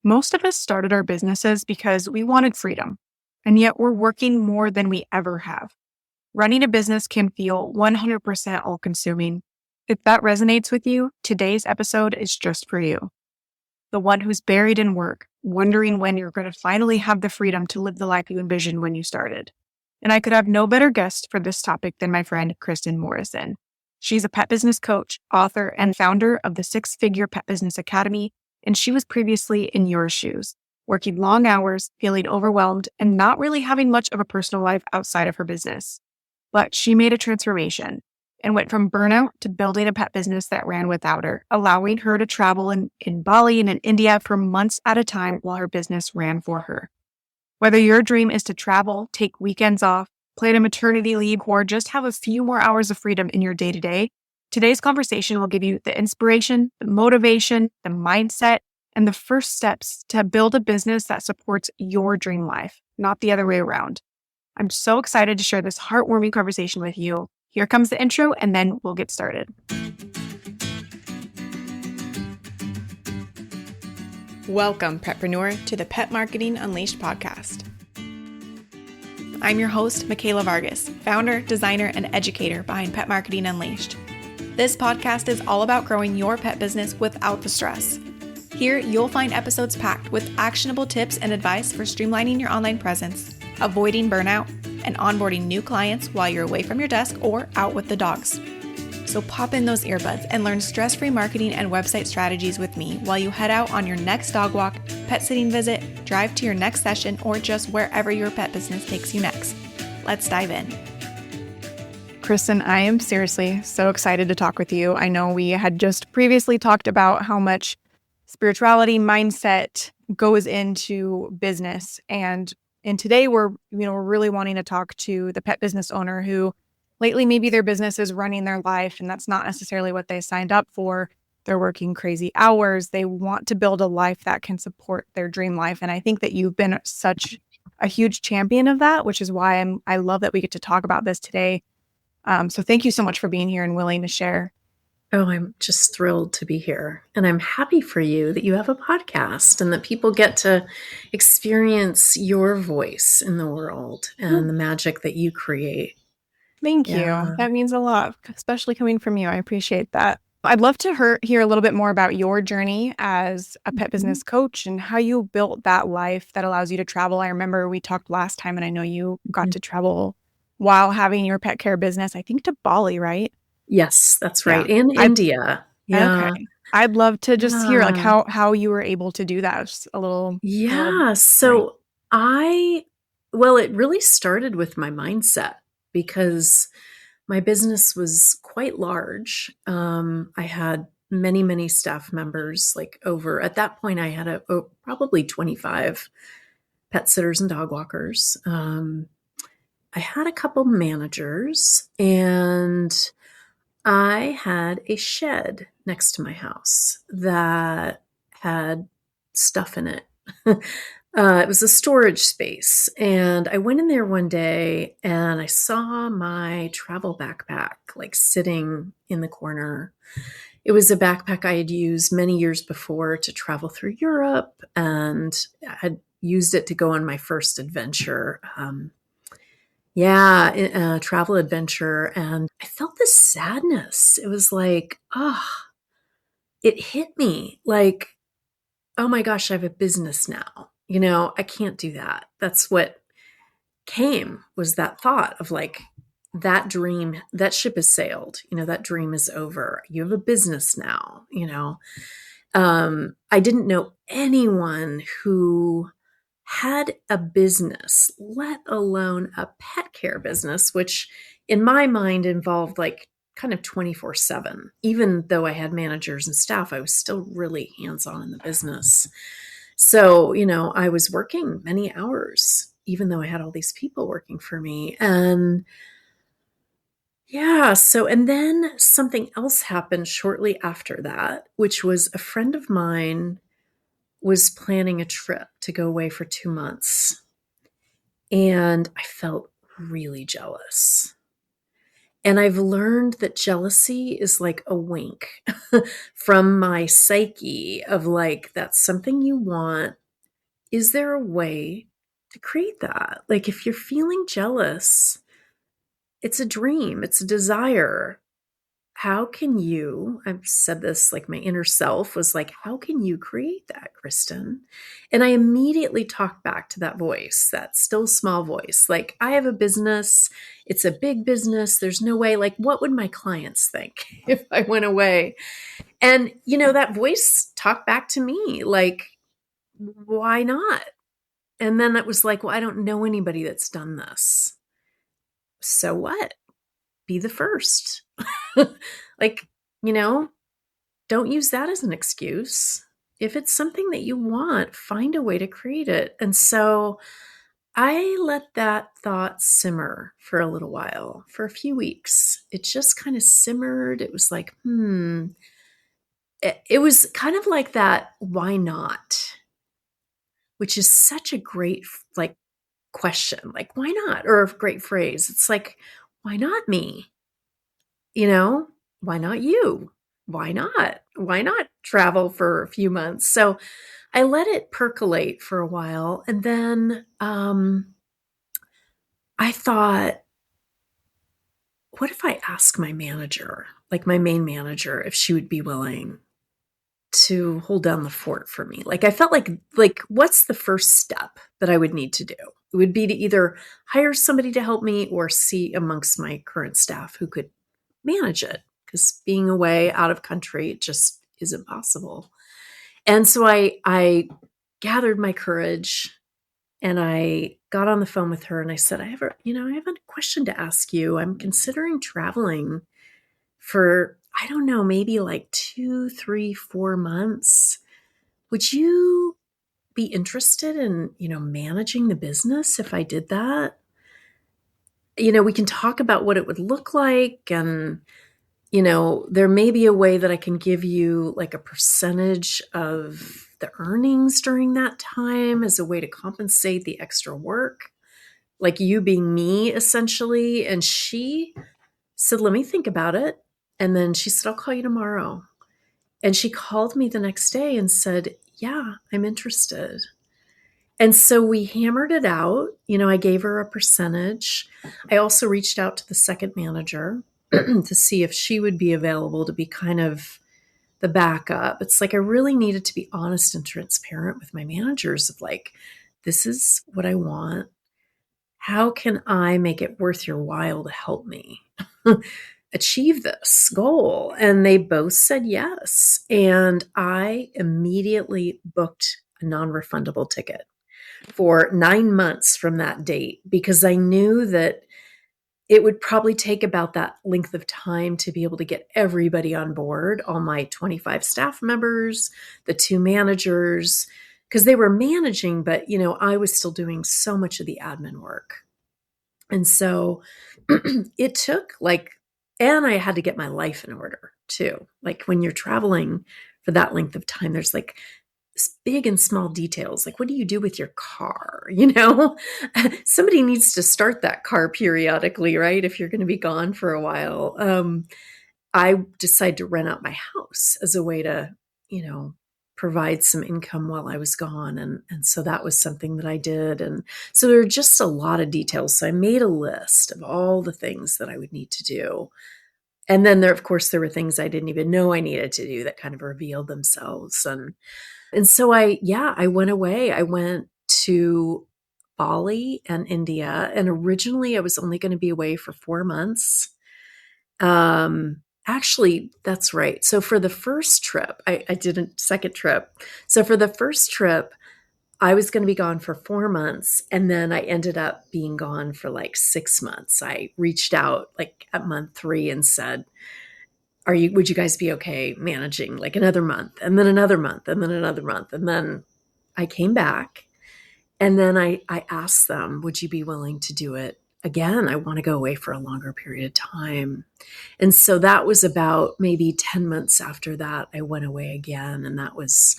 Most of us started our businesses because we wanted freedom, and yet we're working more than we ever have. Running a business can feel 100% all-consuming. If that resonates with you, today's episode is just for you. The one who's buried in work, wondering when you're going to finally have the freedom to live the life you envisioned when you started. And I could have no better guest for this topic than my friend Kristin Morrison. She's a pet business coach, author, and founder of the Six-Figure Pet Business Academy, and she was previously in your shoes, working long hours, feeling overwhelmed, and not really having much of a personal life outside of her business. But she made a transformation and went from burnout to building a pet business that ran without her, allowing her to travel in Bali and in India for months at a time while her business ran for her. Whether your dream is to travel, take weekends off, plan a maternity leave, or just have a few more hours of freedom in your day-to-day, today's conversation will give you the inspiration, the motivation, the mindset, and the first steps to build a business that supports your dream life, not the other way around. I'm so excited to share this heartwarming conversation with you. Here comes the intro, and then we'll get started. Welcome, Petpreneur, to the Pet Marketing Unleashed podcast. I'm your host, Michaela Vargas, founder, designer, and educator behind Pet Marketing Unleashed. This podcast is all about growing your pet business without the stress. Here, you'll find episodes packed with actionable tips and advice for streamlining your online presence, avoiding burnout, and onboarding new clients while you're away from your desk or out with the dogs. So pop in those earbuds and learn stress-free marketing and website strategies with me while you head out on your next dog walk, pet sitting visit, drive to your next session, or just wherever your pet business takes you next. Let's dive in. Kristin, I am seriously so excited to talk with you. I know we had just previously talked about how much spirituality mindset goes into business, and today we're really wanting to talk to the pet business owner who lately maybe their business is running their life and that's not necessarily what they signed up for. They're working crazy hours. They want to build a life that can support their dream life. And I think that you've been such a huge champion of that, which is why I love that we get to talk about this today. So thank you so much for being here and willing to share. Oh, I'm just thrilled to be here. And I'm happy for you that you have a podcast and that people get to experience your voice in the world and the magic that you create. Thank you. That means a lot, especially coming from you. I appreciate that. I'd love to hear a little bit more about your journey as a pet business coach and how you built that life that allows you to travel. I remember we talked last time and I know you got to travel while having your pet care business, I think to Bali, right? Yes, that's right. In India. Yeah. Okay. I'd love to just hear like how you were able to do that. Just a little. So it really started with my mindset because my business was quite large. I had many, many staff members, at that point I had probably 25 pet sitters and dog walkers. I had a couple managers and I had a shed next to my house that had stuff in it. It was a storage space. And I went in there one day and I saw my travel backpack sitting in the corner. It was a backpack I had used many years before to travel through Europe, and I had used it to go on my first adventure. Travel adventure. And I felt this sadness. It was it hit me oh my gosh, I have a business now. I can't do that. That's what came, was that thought of that dream, that ship has sailed, that dream is over. You have a business now, I didn't know anyone who had a business, let alone a pet care business, which in my mind involved kind of 24/7. Even though I had managers and staff, I was still really hands-on in the business. So, I was working many hours, even though I had all these people working for me. And and then something else happened shortly after that, which was a friend of mine was planning a trip to go away for 2 months. And I felt really jealous. And I've learned that jealousy is like a wink from my psyche of like, that's something you want. Is there a way to create that? Like, if you're feeling jealous, it's a dream, it's a desire. How can you, I've said this, like my inner self was like, how can you create that, Kristin? And I immediately talked back to that voice, that still small voice. Like, I have a business, it's a big business. There's no way, like, what would my clients think if I went away? And, that voice talked back to me, like, why not? And then it was like, well, I don't know anybody that's done this. So what? Be the first. Like, don't use that as an excuse. If it's something that you want, find a way to create it. And so I let that thought simmer for a little while, for a few weeks. It just kind of simmered. It was like, It was kind of like that, why not? Which is such a great, like, question. Like, why not? Or a great phrase. It's like, why not me? Why not you? Why not? Why not travel for a few months? So I let it percolate for a while. And then I thought, what if I ask my manager, like my main manager, if she would be willing to hold down the fort for me? Like, I felt like what's the first step that I would need to do? It would be to either hire somebody to help me or see amongst my current staff who could manage it, because being away out of country, it just isn't possible. And so I gathered my courage and I got on the phone with her and I said, I have a question to ask you. I'm considering traveling for, I don't know, maybe like 2, 3, 4 months. Would you be interested in, managing the business if I did that? We can talk about what it would look like, and there may be a way that I can give you like a percentage of the earnings during that time as a way to compensate the extra work, like you being me essentially. And she said, let me think about it. And then she said, I'll call you tomorrow. And she called me the next day and said, yeah, I'm interested. And so we hammered it out. I gave her a percentage. I also reached out to the second manager to see if she would be available to be kind of the backup. It's like I really needed to be honest and transparent with my managers of like, this is what I want. How can I make it worth your while to help me achieve this goal? And they both said yes. And I immediately booked a non-refundable ticket for 9 months from that date, because I knew that it would probably take about that length of time to be able to get everybody on board, all my 25 staff members, the 2 managers, because they were managing, but I was still doing so much of the admin work. And so it took and I had to get my life in order too. Like, when you're traveling for that length of time, there's like big and small details. Like, what do you do with your car? Somebody needs to start that car periodically, right? If you're going to be gone for a while. I decided to rent out my house as a way to, provide some income while I was gone. And so that was something that I did. And so there were just a lot of details. So I made a list of all the things that I would need to do. And then there were things I didn't even know I needed to do that kind of revealed themselves. And so I went away. I went to Bali and India. And originally I was only going to be away for 4 months. Actually, that's right. So for the first trip, I did a second trip. So for the first trip, I was going to be gone for 4 months. And then I ended up being gone for like 6 months. I reached out like at month 3 and said, would you guys be okay managing like another month, and then another month, and then another month? And then I came back, and then I asked them, would you be willing to do it again? I want to go away for a longer period of time. And so that was about maybe 10 months after that, I went away again. And that was,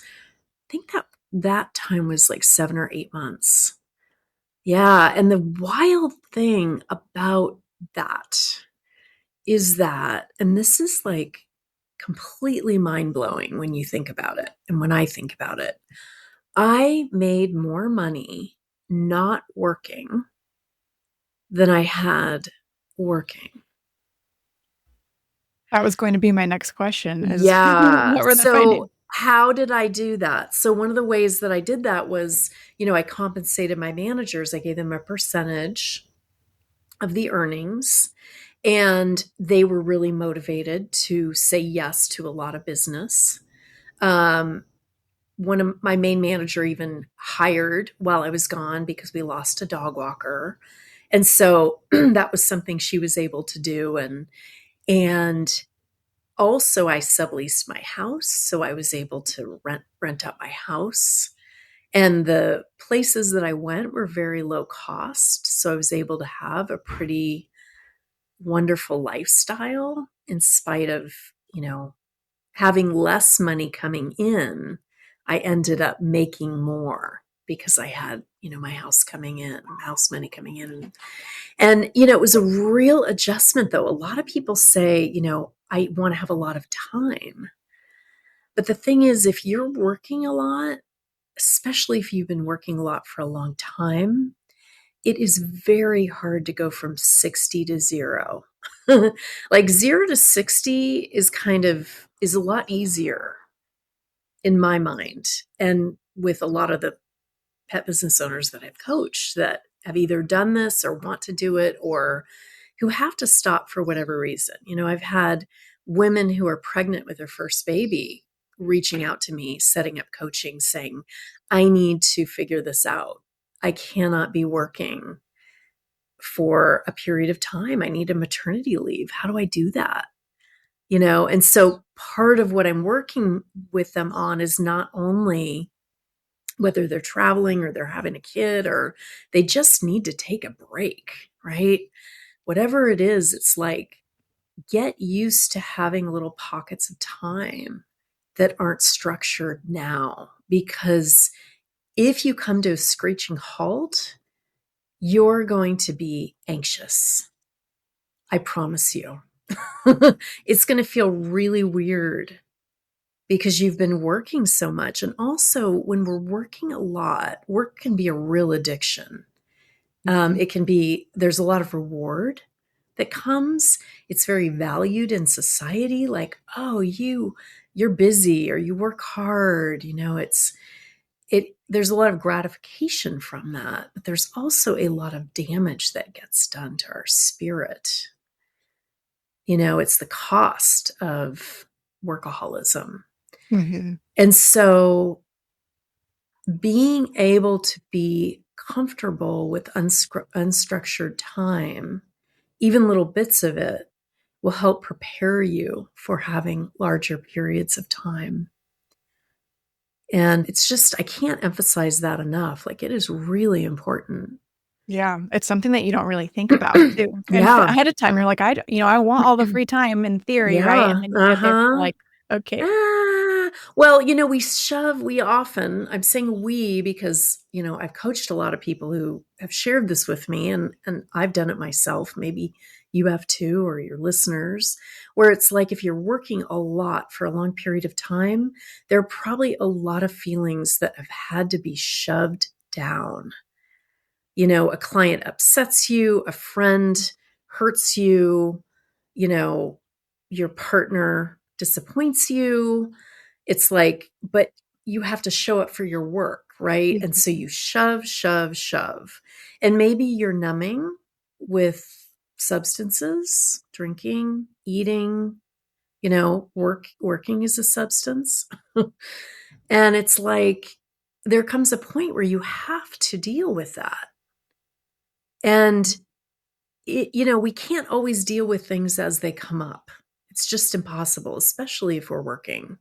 I think that time was like 7 or 8 months. Yeah. And the wild thing about that is that, and this is like completely mind-blowing when you think about it, and when I think about it, I made more money not working than I had working. That was going to be my next question is Yeah. what were the So findings? how did I do that? So one of the ways that I did that was, I compensated my managers. I gave them a percentage of the earnings, and they were really motivated to say yes to a lot of business. Um, One of my main manager even hired while I was gone because we lost a dog walker. And so that was something she was able to do. And also I subleased my house. So I was able to rent out my house. And the places that I went were very low cost. So I was able to have a pretty wonderful lifestyle in spite of, having less money coming in. I ended up making more because I had, my house coming in, house money coming in. And, it was a real adjustment though. A lot of people say, I want to have a lot of time. But the thing is, if you're working a lot, especially if you've been working a lot for a long time, it is very hard to go from 60 to zero. Like 0 to 60 is a lot easier in my mind. And with a lot of the pet business owners that I've coached that have either done this or want to do it or who have to stop for whatever reason. I've had women who are pregnant with their first baby reaching out to me, setting up coaching, saying, I need to figure this out. I cannot be working for a period of time. I need a maternity leave. How do I do that? And so part of what I'm working with them on is not only whether they're traveling or they're having a kid or they just need to take a break, right? Whatever it is, it's like, get used to having little pockets of time that aren't structured now. Because if you come to a screeching halt, you're going to be anxious. I promise you. It's going to feel really weird because you've been working so much. And also, when we're working a lot, work can be a real addiction. It can be, there's a lot of reward that comes. It's very valued in society. Like, oh, you're busy or you work hard. There's a lot of gratification from that, but there's also a lot of damage that gets done to our spirit. It's the cost of workaholism. Mm-hmm. And so being able to be comfortable with unstructured time, even little bits of it, will help prepare you for having larger periods of time. And it's just, I can't emphasize that enough. Like, it is really important. Yeah, it's something that you don't really think about too. And Yeah. ahead of time, you're like, I want all the free time in theory, right? Yeah. And then you get there, you're like, okay. Well, we often, I'm saying we because, I've coached a lot of people who have shared this with me and I've done it myself. Maybe you have too, or your listeners, where it's like, if you're working a lot for a long period of time, there are probably a lot of feelings that have had to be shoved down. A client upsets you, a friend hurts you, your partner disappoints you. It's like, but you have to show up for your work, right? And so you shove, shove, shove. And maybe you're numbing with substances, drinking, eating, working is a substance. And it's like, there comes a point where you have to deal with that. And, we can't always deal with things as they come up. It's just impossible, especially if we're working.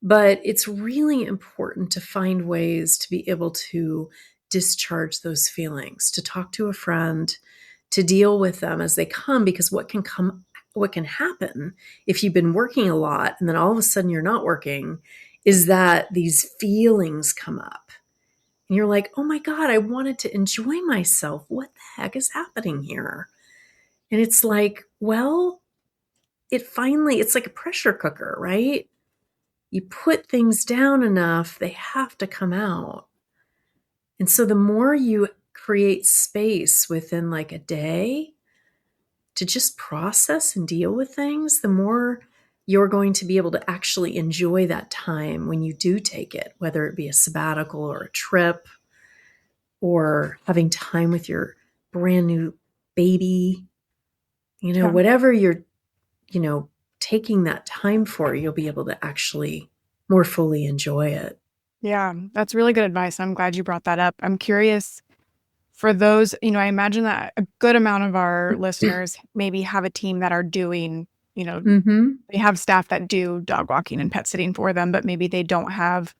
But it's really important to find ways to be able to discharge those feelings, to talk to a friend, to deal with them as they come, because what can happen if you've been working a lot and then all of a sudden you're not working is that these feelings come up. And you're like, oh my God, I wanted to enjoy myself. What the heck is happening here? And it's like, well, it's like a pressure cooker, right? You put things down enough, they have to come out. And so the more you create space within like a day to just process and deal with things, the more you're going to be able to actually enjoy that time when you do take it, whether it be a sabbatical or a trip or having time with your brand new baby, Yeah. whatever you're, taking that time for, you'll be able to actually more fully enjoy it. Yeah, that's really good advice. I'm glad you brought that up. I'm curious for those, I imagine that a good amount of our listeners maybe have a team that are doing, Mm-hmm. they have staff that do dog walking and pet sitting for them, but maybe they don't have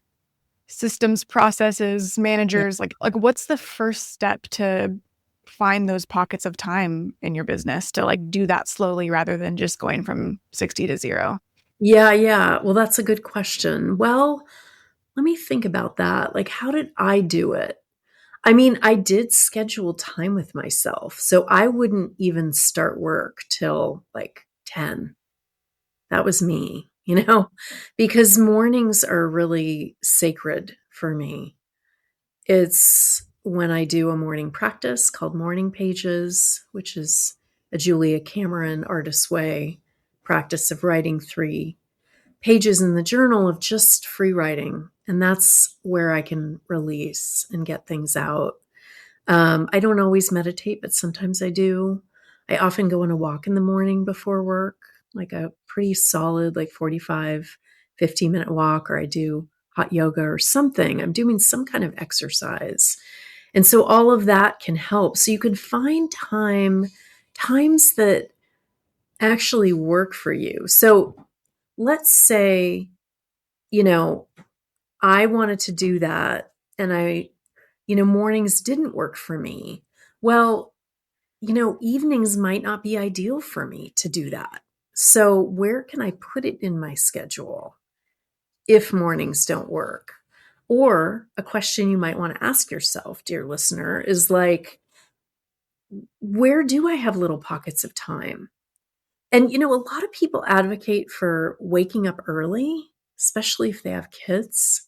systems, processes, Yeah. managers. Like what's the first step to find those pockets of time in your business to like do that slowly rather than just going from 60 to 0? Yeah, yeah. Well, that's a good question. Well, let me think about that. Like, how did I do it? I mean, I did schedule time with myself. So I wouldn't even start work till like 10. That was me, because mornings are really sacred for me. It's when I do a morning practice called Morning Pages, which is a Julia Cameron Artist's Way practice of writing 3 pages in the journal of just free writing. And that's where I can release and get things out. I don't always meditate, but sometimes I do. I often go on a walk in the morning before work, like a pretty solid, like 45, 15-minute walk, or I do hot yoga or something. I'm doing some kind of exercise. And so all of that can help. So you can find times that actually work for you. So let's say, you know, I wanted to do that and mornings didn't work for me. Well, evenings might not be ideal for me to do that. So where can I put it in my schedule if mornings don't work? Or a question you might want to ask yourself, dear listener, is like, where do I have little pockets of time? And, a lot of people advocate for waking up early, especially if they have kids.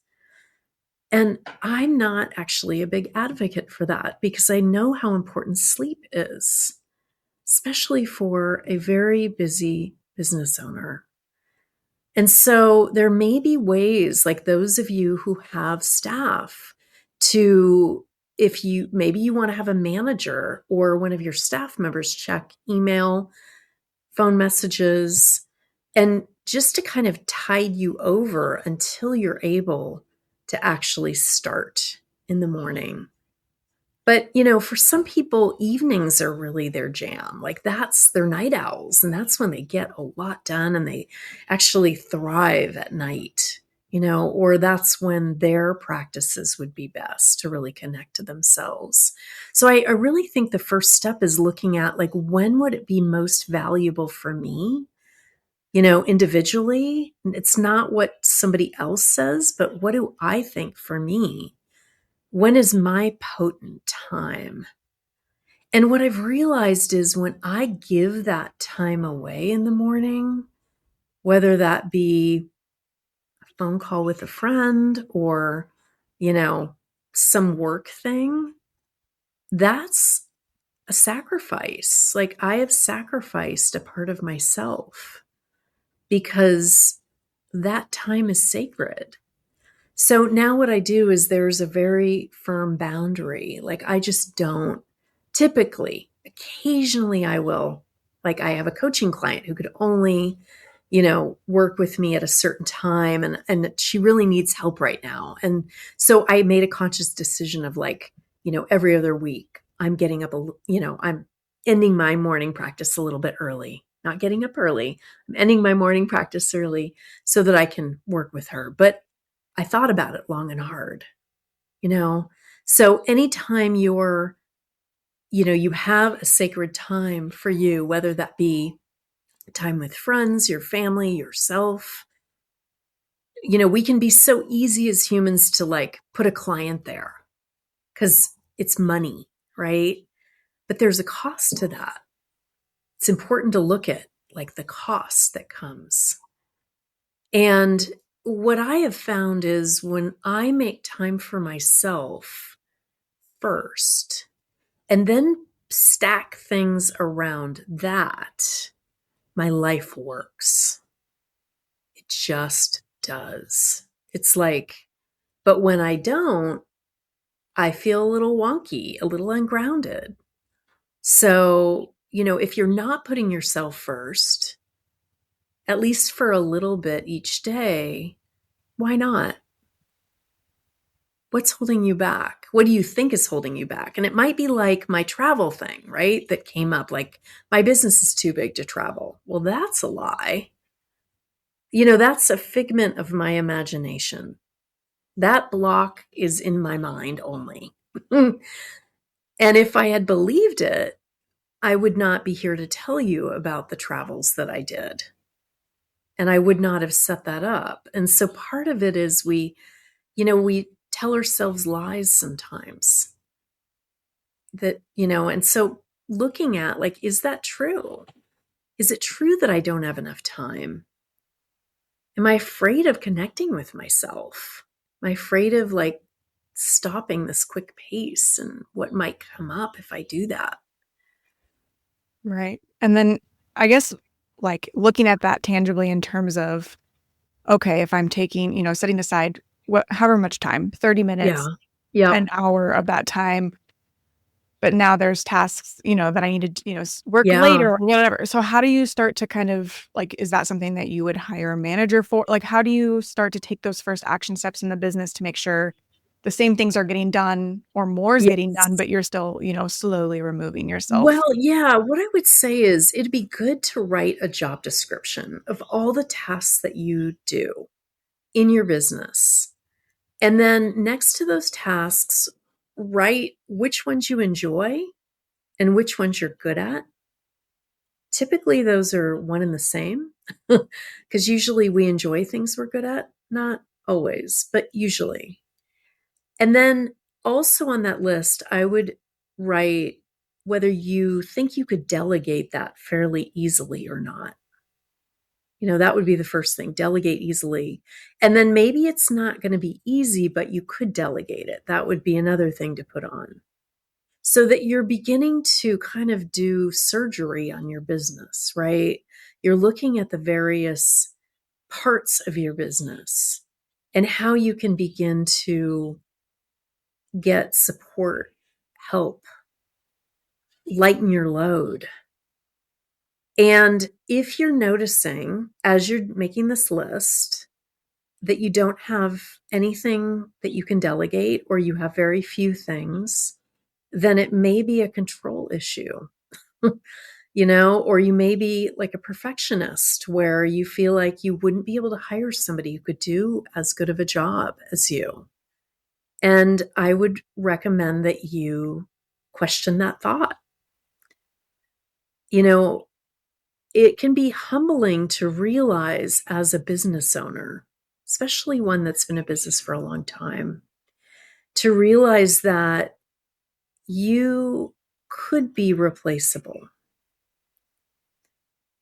And I'm not actually a big advocate for that because I know how important sleep is, especially for a very busy business owner. And so there may be ways, like those of you who have staff, to, if maybe you want to have a manager or one of your staff members check email, phone messages, and just to kind of tide you over until you're able to actually start in the morning. But, for some people, evenings are really their jam. Like that's their night owls, and that's when they get a lot done and they actually thrive at night, or that's when their practices would be best to really connect to themselves. So I really think the first step is looking at like, when would it be most valuable for me? Individually, it's not what somebody else says, but what do I think for me? When is my potent time? And what I've realized is when I give that time away in the morning, whether that be a phone call with a friend or, some work thing, that's a sacrifice. Like I have sacrificed a part of myself because that time is sacred. So now what I do is there's a very firm boundary. Like I just don't typically, occasionally I will, like I have a coaching client who could only, work with me at a certain time and she really needs help right now. And so I made a conscious decision of like, every other week I'm getting up, I'm ending my morning practice a little bit early, not getting up early. I'm ending my morning practice early so that I can work with her. But I thought about it long and hard, So anytime you have a sacred time for you, whether that be time with friends, your family, yourself, we can be so easy as humans to like put a client there because it's money, right? But there's a cost to that. It's important to look at like the cost that comes. And what I have found is when I make time for myself first and then stack things around that, my life works. It just does. It's like, but when I don't, I feel a little wonky, a little ungrounded. So, if you're not putting yourself first, at least for a little bit each day, why not? What's holding you back? What do you think is holding you back? And it might be like my travel thing, right? That came up like my business is too big to travel. Well, that's a lie. That's a figment of my imagination. That block is in my mind only. And if I had believed it, I would not be here to tell you about the travels that I did. And I would not have set that up. And so part of it is we tell ourselves lies sometimes and so looking at like, is that true? Is it true that I don't have enough time? Am I afraid of connecting with myself? Am I afraid of like stopping this quick pace and what might come up if I do that? Right. And then I guess like looking at that tangibly in terms of, okay, if I'm taking, setting aside however much time, 30 Yeah. minutes, Yeah. an hour of that time, but now there's tasks, that I need to, work Yeah. later or whatever. So how do you start to kind of like, is that something that you would hire a manager for? Like, how do you start to take those first action steps in the business to make sure the same things are getting done or more is getting done, Yes. but you're still, slowly removing yourself? Well, yeah, what I would say is it'd be good to write a job description of all the tasks that you do in your business. And then next to those tasks, write which ones you enjoy and which ones you're good at. Typically, those are one and the same because usually we enjoy things we're good at. Not always, but usually. And then also on that list, I would write whether you think you could delegate that fairly easily or not. That would be the first thing, delegate easily. And then maybe it's not going to be easy, but you could delegate it. That would be another thing to put on so that you're beginning to kind of do surgery on your business, right? You're looking at the various parts of your business and how you can begin to get support, help, lighten your load. And if you're noticing as you're making this list that you don't have anything that you can delegate or you have very few things, then it may be a control issue, or you may be like a perfectionist where you feel like you wouldn't be able to hire somebody who could do as good of a job as you. And I would recommend that you question that thought. It can be humbling to realize as a business owner, especially one that's been in business for a long time, to realize that you could be replaceable.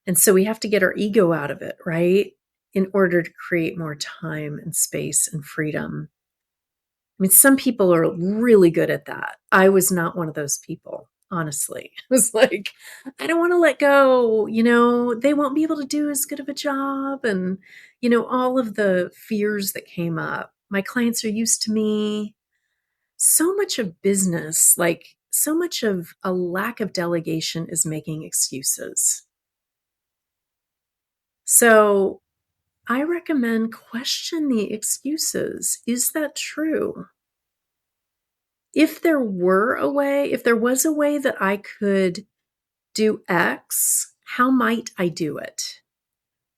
And so we have to get our ego out of it, right? In order to create more time and space and freedom. I mean, some people are really good at that. I was not one of those people, honestly. It was like, I don't want to let go. They won't be able to do as good of a job. And, all of the fears that came up. My clients are used to me. So much of business, like so much of a lack of delegation is making excuses. So I recommend question the excuses. Is that true? If there was a way that I could do X, how might I do it?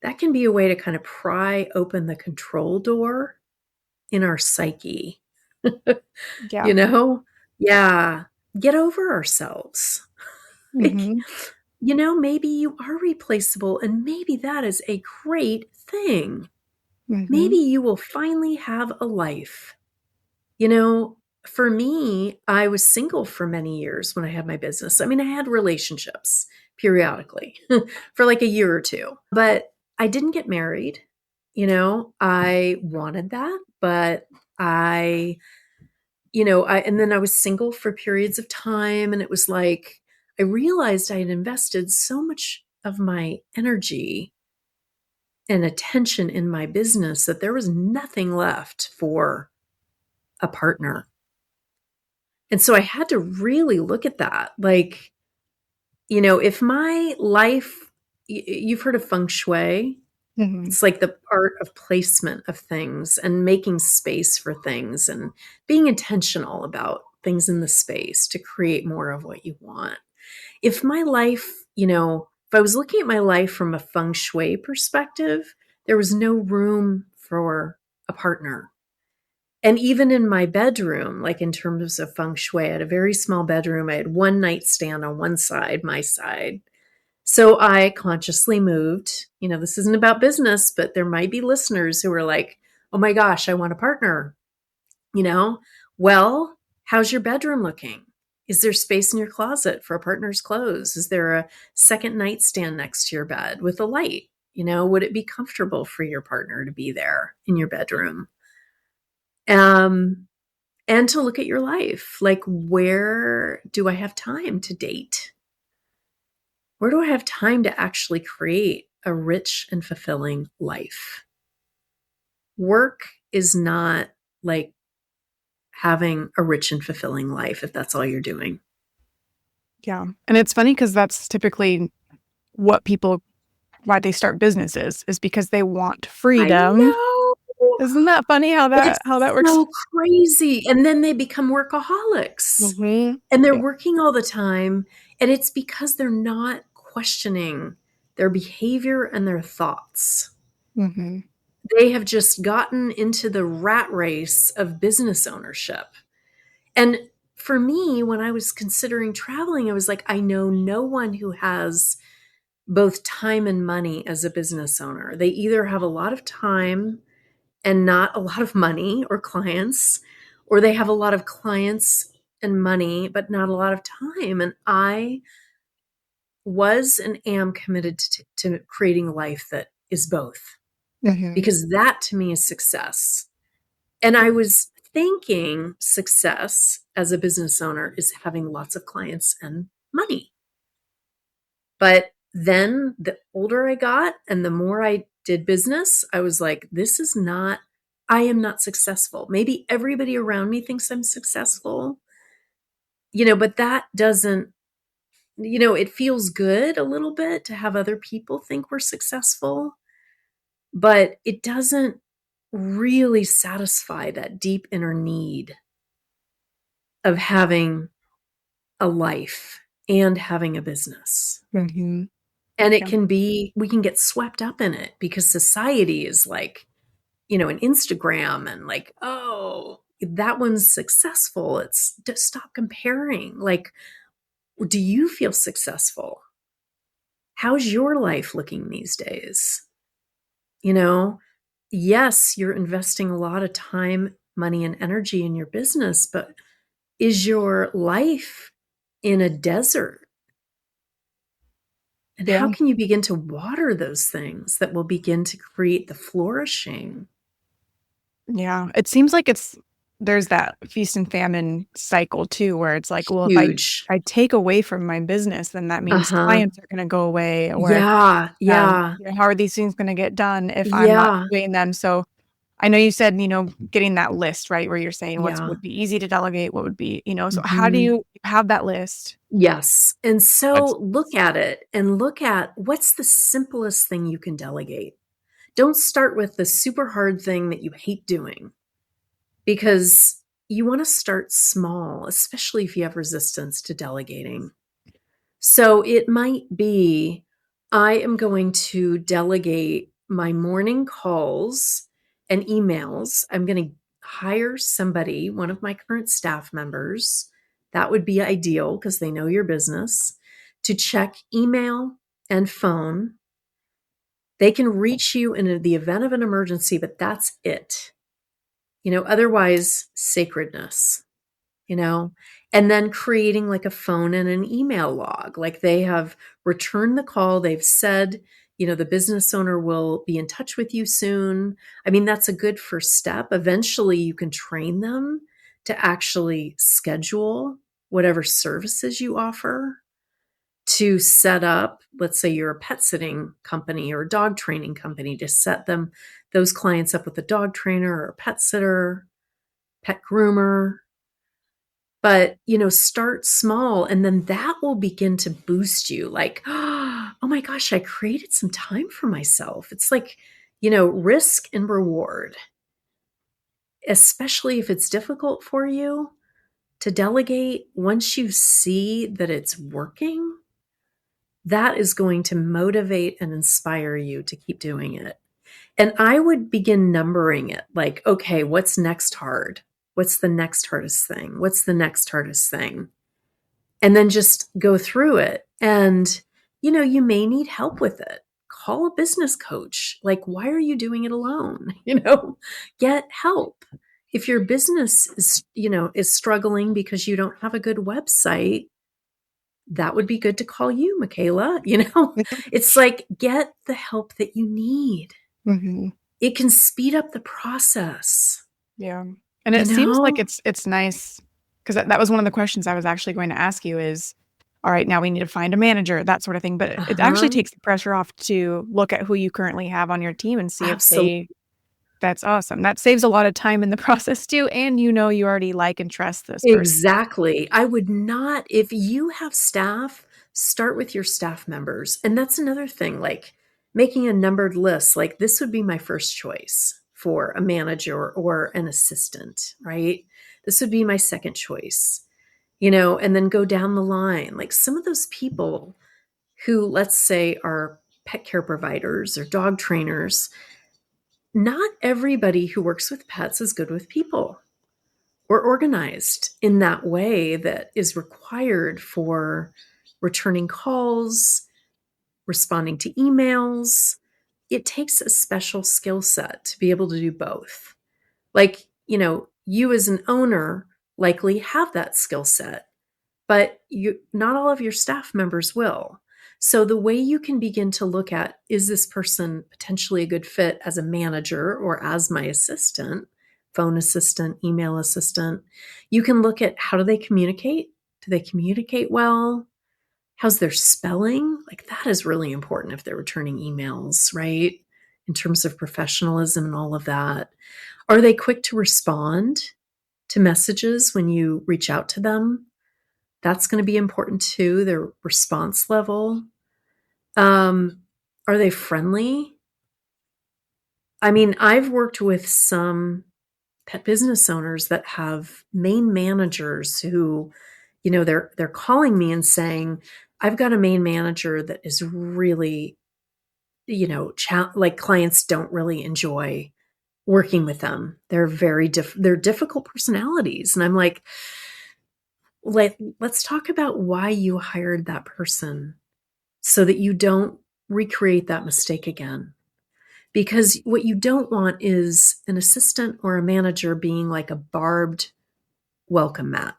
That can be a way to kind of pry open the control door in our psyche. Yeah. Yeah. Get over ourselves. Like, Mm-hmm. maybe you are replaceable and maybe that is a great thing. Mm-hmm. Maybe you will finally have a life. for me, I was single for many years when I had my business. I mean, I had relationships periodically for like a year or two, but I didn't get married. I wanted that, but I, and then I was single for periods of time. And it was like, I realized I had invested so much of my energy and attention in my business that there was nothing left for a partner. And so I had to really look at that. Like, if my life, you've heard of feng shui, Hmm. it's like the art of placement of things and making space for things and being intentional about things in the space to create more of what you want. If my life, if I was looking at my life from a feng shui perspective, there was no room for a partner. And even in my bedroom, like in terms of feng shui, I had a very small bedroom. I had one nightstand on one side, my side. So I consciously moved. This isn't about business, but there might be listeners who are like, oh my gosh, I want a partner. You know, well, how's your bedroom looking? Is there space in your closet for a partner's clothes? Is there a second nightstand next to your bed with a light? Would it be comfortable for your partner to be there in your bedroom? Um, and to look at your life. Like, where do I have time to date? Where do I have time to actually create a rich and fulfilling life? Work is not like having a rich and fulfilling life if that's all you're doing. Yeah. And it's funny because that's typically what people, why they start businesses is because they want I freedom. know. Isn't that funny how It's that works? so crazy. And then they become workaholics Hmm. and they're Yeah. working all the time. And it's because they're not questioning their behavior and their thoughts. Hmm. They have just gotten into the rat race of business ownership. And for me, when I was considering traveling, I was like, I know no one who has both time and money as a business owner. They either have a lot of time and not a lot of money or clients, or they have a lot of clients and money, but not a lot of time. And I was and am committed to creating a life that is both, Hmm. because that to me is success. And I was thinking success as a business owner is having lots of clients and money. But then the older I got and the more I did business, I was like, I am not successful. Maybe everybody around me thinks I'm successful, but that doesn't, it feels good a little bit to have other people think we're successful, but it doesn't really satisfy that deep inner need of having a life and having a business. Hmm. And Yeah. we can get swept up in it because society is like, an Instagram and like, oh, that one's successful. It's just stop comparing. Like, do you feel successful? How's your life looking these days? You know, yes, you're investing a lot of time, money, and energy in your business, but is your life in a desert? And how Yeah. can you begin to water those things that will begin to create the flourishing? Yeah. It seems like there's that feast and famine cycle too, where it's like, well, if Huge. I take away from my business, then that means Uh-huh. clients are going to go away, or Yeah, yeah, how are these things going to get done if I'm not yeah. doing them? So I know you said, getting that list, right, where you're saying what Yeah. would be easy to delegate, what would be, so how do Mhm. you have that list? Yes. And That's so look at it and look at what's the simplest thing you can delegate. Don't start with the super hard thing that you hate doing, because you want to start small, especially if you have resistance to delegating. So it might be, I am going to delegate my morning calls and emails. I'm going to hire somebody, one of my current staff members. That would be ideal because they know your business, to check email and phone. They can reach you in the event of an emergency, but that's it. Otherwise, sacredness. you know, and then creating like a phone and an email log. Like they have returned the call. They've said, the business owner will be in touch with you soon. I mean, that's a good first step. Eventually, you can train them to actually schedule whatever services you offer, to set up, let's say you're a pet sitting company or a dog training company, to set those clients up with a dog trainer or a pet sitter, pet groomer. But, start small, and then that will begin to boost you. Like, oh my gosh, I created some time for myself. It's like, risk and reward, especially if it's difficult for you to delegate. Once you see that it's working, that is going to motivate and inspire you to keep doing it. And I would begin numbering it, like, okay, what's next hard? What's the next hardest thing? What's the next hardest thing? And then just go through it. And, you may need help with it. Call a business coach. Like, why are you doing it alone? Get help. If your business is struggling because you don't have a good website, that would be good to call you, Michaela. It's like, get the help that you need. Mm-hmm. It can speed up the process. Yeah. And it seems like it's nice, because that was one of the questions I was actually going to ask you is, all right, now we need to find a manager, that sort of thing. But it actually takes the pressure off to look at who you currently have on your team and see Absolutely. That's awesome. That saves a lot of time in the process too. And you already like and trust this person. Exactly. I would not, if you have staff, start with your staff members. And that's another thing, like making a numbered list. Like, this would be my first choice for a manager or an assistant, right? This would be my second choice, and then go down the line. Like, some of those people who, let's say, are pet care providers or dog trainers, not everybody who works with pets is good with people or organized in that way that is required for returning calls, responding to emails. It takes a special skill set to be able to do both. Like, you as an owner likely have that skill set, but not all of your staff members will. So the way you can begin to look at, is this person potentially a good fit as a manager or as my assistant, phone assistant, email assistant? You can look at, how do they communicate? Do they communicate well? How's their spelling? Like, that is really important if they're returning emails, right? In terms of professionalism and all of that. Are they quick to respond to messages when you reach out to them? That's going to be important too, their response level. Are they friendly? I mean, I've worked with some pet business owners that have main managers who, they're calling me and saying, I've got a main manager that is really, like, clients don't really enjoy working with them. They're they're difficult personalities. And I'm like, let's talk about why you hired that person so that you don't recreate that mistake again. Because what you don't want is an assistant or a manager being like a barbed welcome mat.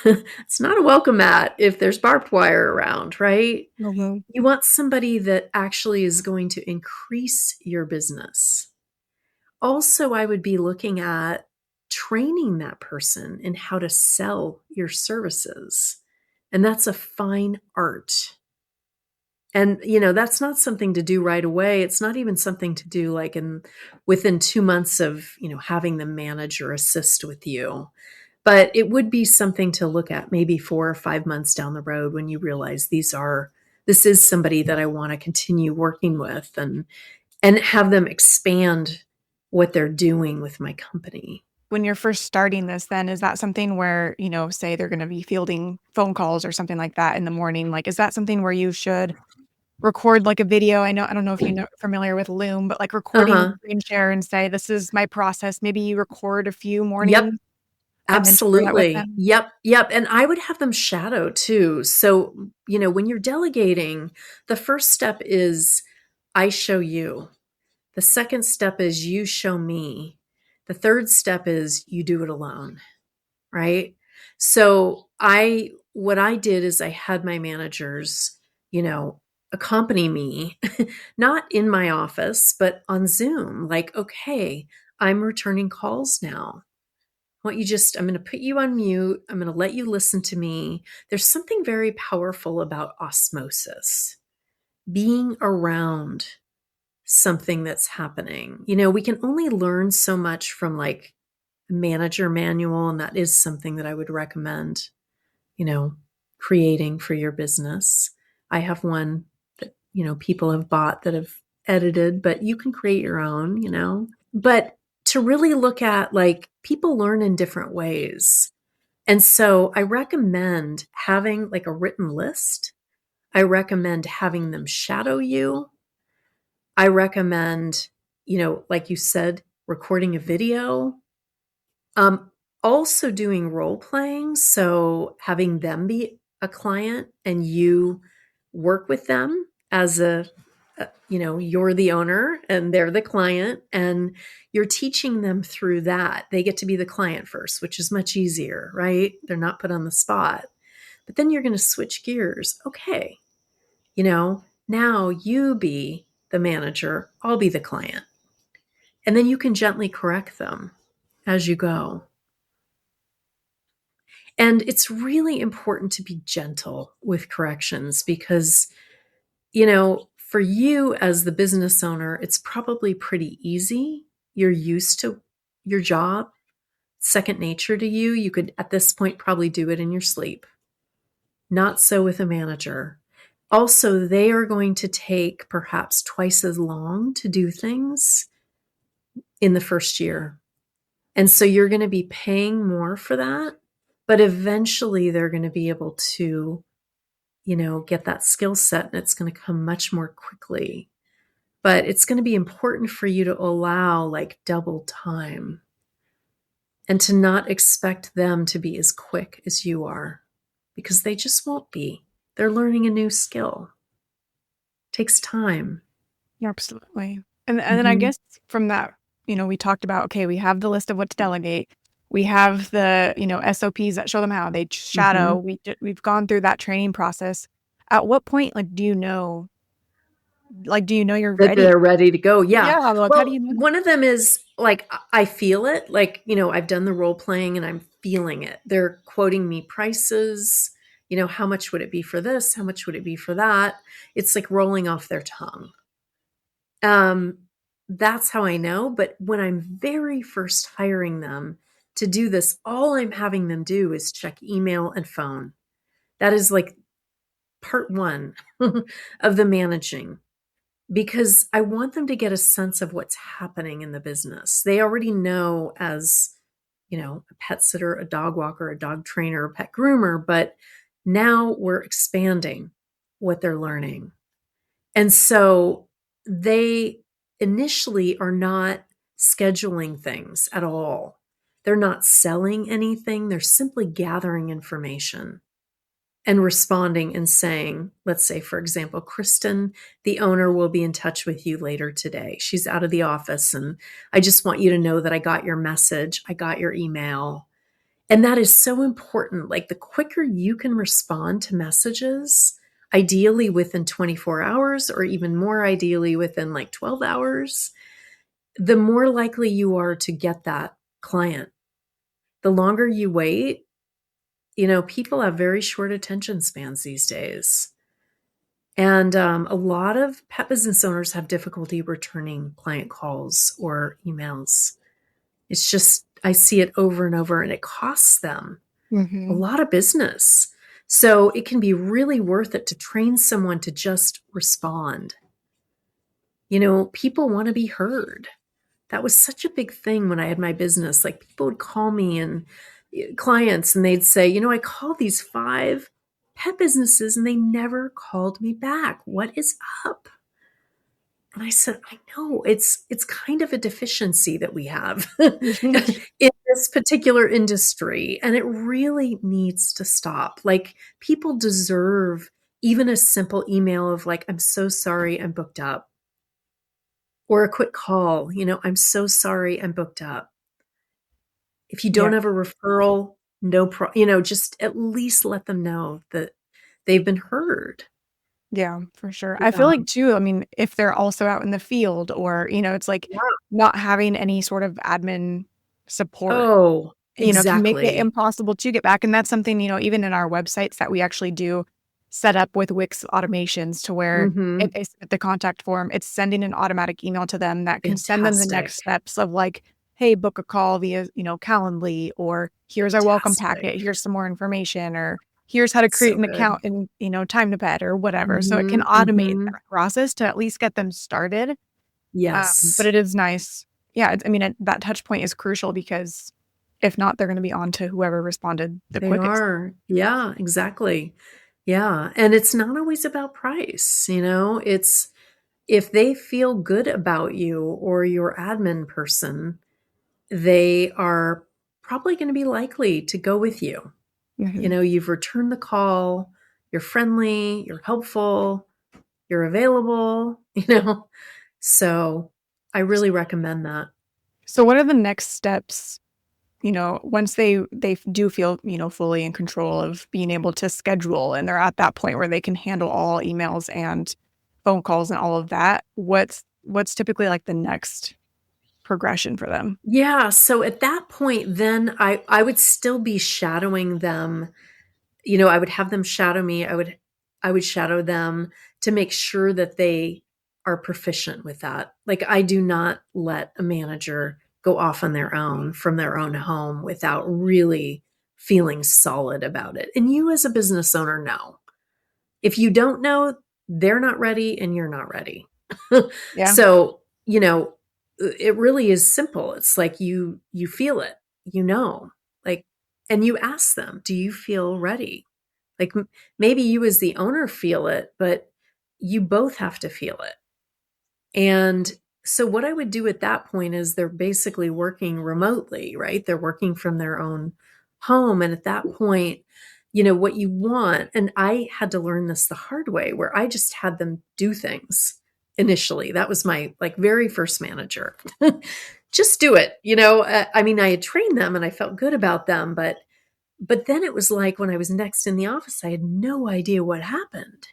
It's not a welcome mat if there's barbed wire around, right? Mm-hmm. You want somebody that actually is going to increase your business. Also, I would be looking at training that person in how to sell your services. And that's a fine art. And, that's not something to do right away. It's not even something to do like within 2 months of, having them manage or assist with you. But it would be something to look at maybe 4 or 5 months down the road when you realize this is somebody that I want to continue working with, and have them expand what they're doing with my company. When you're first starting this, then is that something where, say they're going to be fielding phone calls or something like that in the morning? Like, is that something where you should record like a video? I don't know if familiar with Loom, but like recording screen share and say, this is my process. Maybe you record a few mornings. Yep. And then share that with Absolutely. them. Yep. And I would have them shadow too. So, when you're delegating, the first step is I show you. The second step is you show me. The third step is you do it alone, right? So what I did is I had my managers, accompany me, not in my office, but on Zoom. Like, okay, I'm returning calls now. I'm going to put you on mute. I'm going to let you listen to me. There's something very powerful about osmosis, being around something that's happening. We can only learn so much from like a manager manual, and that is something that I would recommend, you know, creating for your business. I have one that, people have bought that have edited, but you can create your own. But to really look at like people learn in different ways. And so I recommend having like a written list. I recommend having them shadow you. I recommend, like you said, recording a video. Um, Also doing role playing. So having them be a client and you work with them as you're the owner and they're the client, and you're teaching them through that. They get to be the client first, which is much easier, right? They're not put on the spot. But then you're going to switch gears. Okay, now you be the manager, I'll be the client. And then you can gently correct them as you go. And it's really important to be gentle with corrections because, for you as the business owner, it's probably pretty easy. You're used to your job, second nature to you. You could, at this point, probably do it in your sleep. Not so with a manager. Also, they are going to take perhaps twice as long to do things in the first year. And so you're going to be paying more for that, but eventually they're going to be able to, get that skill set, and it's going to come much more quickly. But it's going to be important for you to allow like double time and to not expect them to be as quick as you are, because they just won't be. They're learning a new skill. It takes time. Yeah, absolutely. And then I guess from that, we talked about, okay, we have the list of what to delegate. We have the, SOPs that show them how they shadow. We've gone through that training process. At what point, do you know you're That ready? they're ready to go. Yeah. Like, how do you know? One of them is like, I feel it. Like, I've done the role playing and I'm feeling it. They're quoting me prices. How much would it be for this? How much would it be for that? It's like rolling off their tongue. That's how I know. But when I'm very first hiring them to do this, all I'm having them do is check email and phone. That is like part one of the managing, because I want them to get a sense of what's happening in the business. They already know as, a pet sitter, a dog walker, a dog trainer, a pet groomer, but now we're expanding what they're learning. And so they initially are not scheduling things at all. They're not selling anything. They're simply gathering information and responding and saying, let's say, for example, Kristin, the owner, will be in touch with you later today. She's out of the office, and I just want you to know that I got your message. I got your email. And that is so important. Like, the quicker you can respond to messages, ideally within 24 hours, or even more ideally within like 12 hours, the more likely you are to get that client. The longer you wait, people have very short attention spans these days. And a lot of pet business owners have difficulty returning client calls or emails. It's just, I see it over and over, and it costs them a lot of business. So it can be really worth it to train someone to just respond. People want to be heard. That was such a big thing when I had my business. Like, people would call me, and clients, and they'd say, I called these 5 pet businesses and they never called me back. What is up? And I said, I know it's kind of a deficiency that we have in this particular industry, and it really needs to stop. Like, people deserve even a simple email of like, I'm so sorry, I'm booked up. Or a quick call, I'm so sorry, I'm booked up. If you don't have a referral, just at least let them know that they've been heard. Yeah, for sure. I feel Yeah. like too, I mean, if they're also out in the field or, it's like Yeah. not having any sort of admin support, Oh, can make it exactly. impossible to get back. And that's something, even in our websites that we actually do set up with Wix automations to where Hmm. if they submit the contact form, it's sending an automatic email to them that can send them the next Fantastic. steps of like, hey, book a call via, Calendly, or here's our welcome Fantastic. packet, here's some more information, or here's how to create So an good. account in, time to bed or whatever. So it can Hmm. automate Hmm. that process to at least get them started. But Yes, it is nice. Yeah, I mean, that touch point is crucial because if not, they're going to be on to whoever responded the they quickest. are. Yeah, exactly. Yeah. And it's not always about price, it's if they feel good about you or your admin person, they are probably going to be likely to go with you. Mhm. You've returned the call, you're friendly, you're helpful, you're available, So I really recommend that. So what are the next steps, once they do feel, fully in control of being able to schedule and they're at that point where they can handle all emails and phone calls and all of that, what's typically like the next progression for them? Yeah. So at that point, then I would still be shadowing them. I would have them shadow me. I would shadow them to make sure that they are proficient with that. Like I do not let a manager go off on their own from their own home without really feeling solid about it. And you as a business owner know. If you don't know, they're not ready and you're not ready. Yeah. So, it really is simple. It's like you feel it, like, and you ask them, do you feel ready? Like maybe you as the owner feel it, but you both have to feel it. And so what I would do at that point is they're basically working remotely, right? They're working from their own home. And at that point, what you want, and I had to learn this the hard way where I just had them do things initially. That was my like very first manager. Just do it. I mean, I had trained them and I felt good about them, but then it was like when I was next in the office, I had no idea what happened.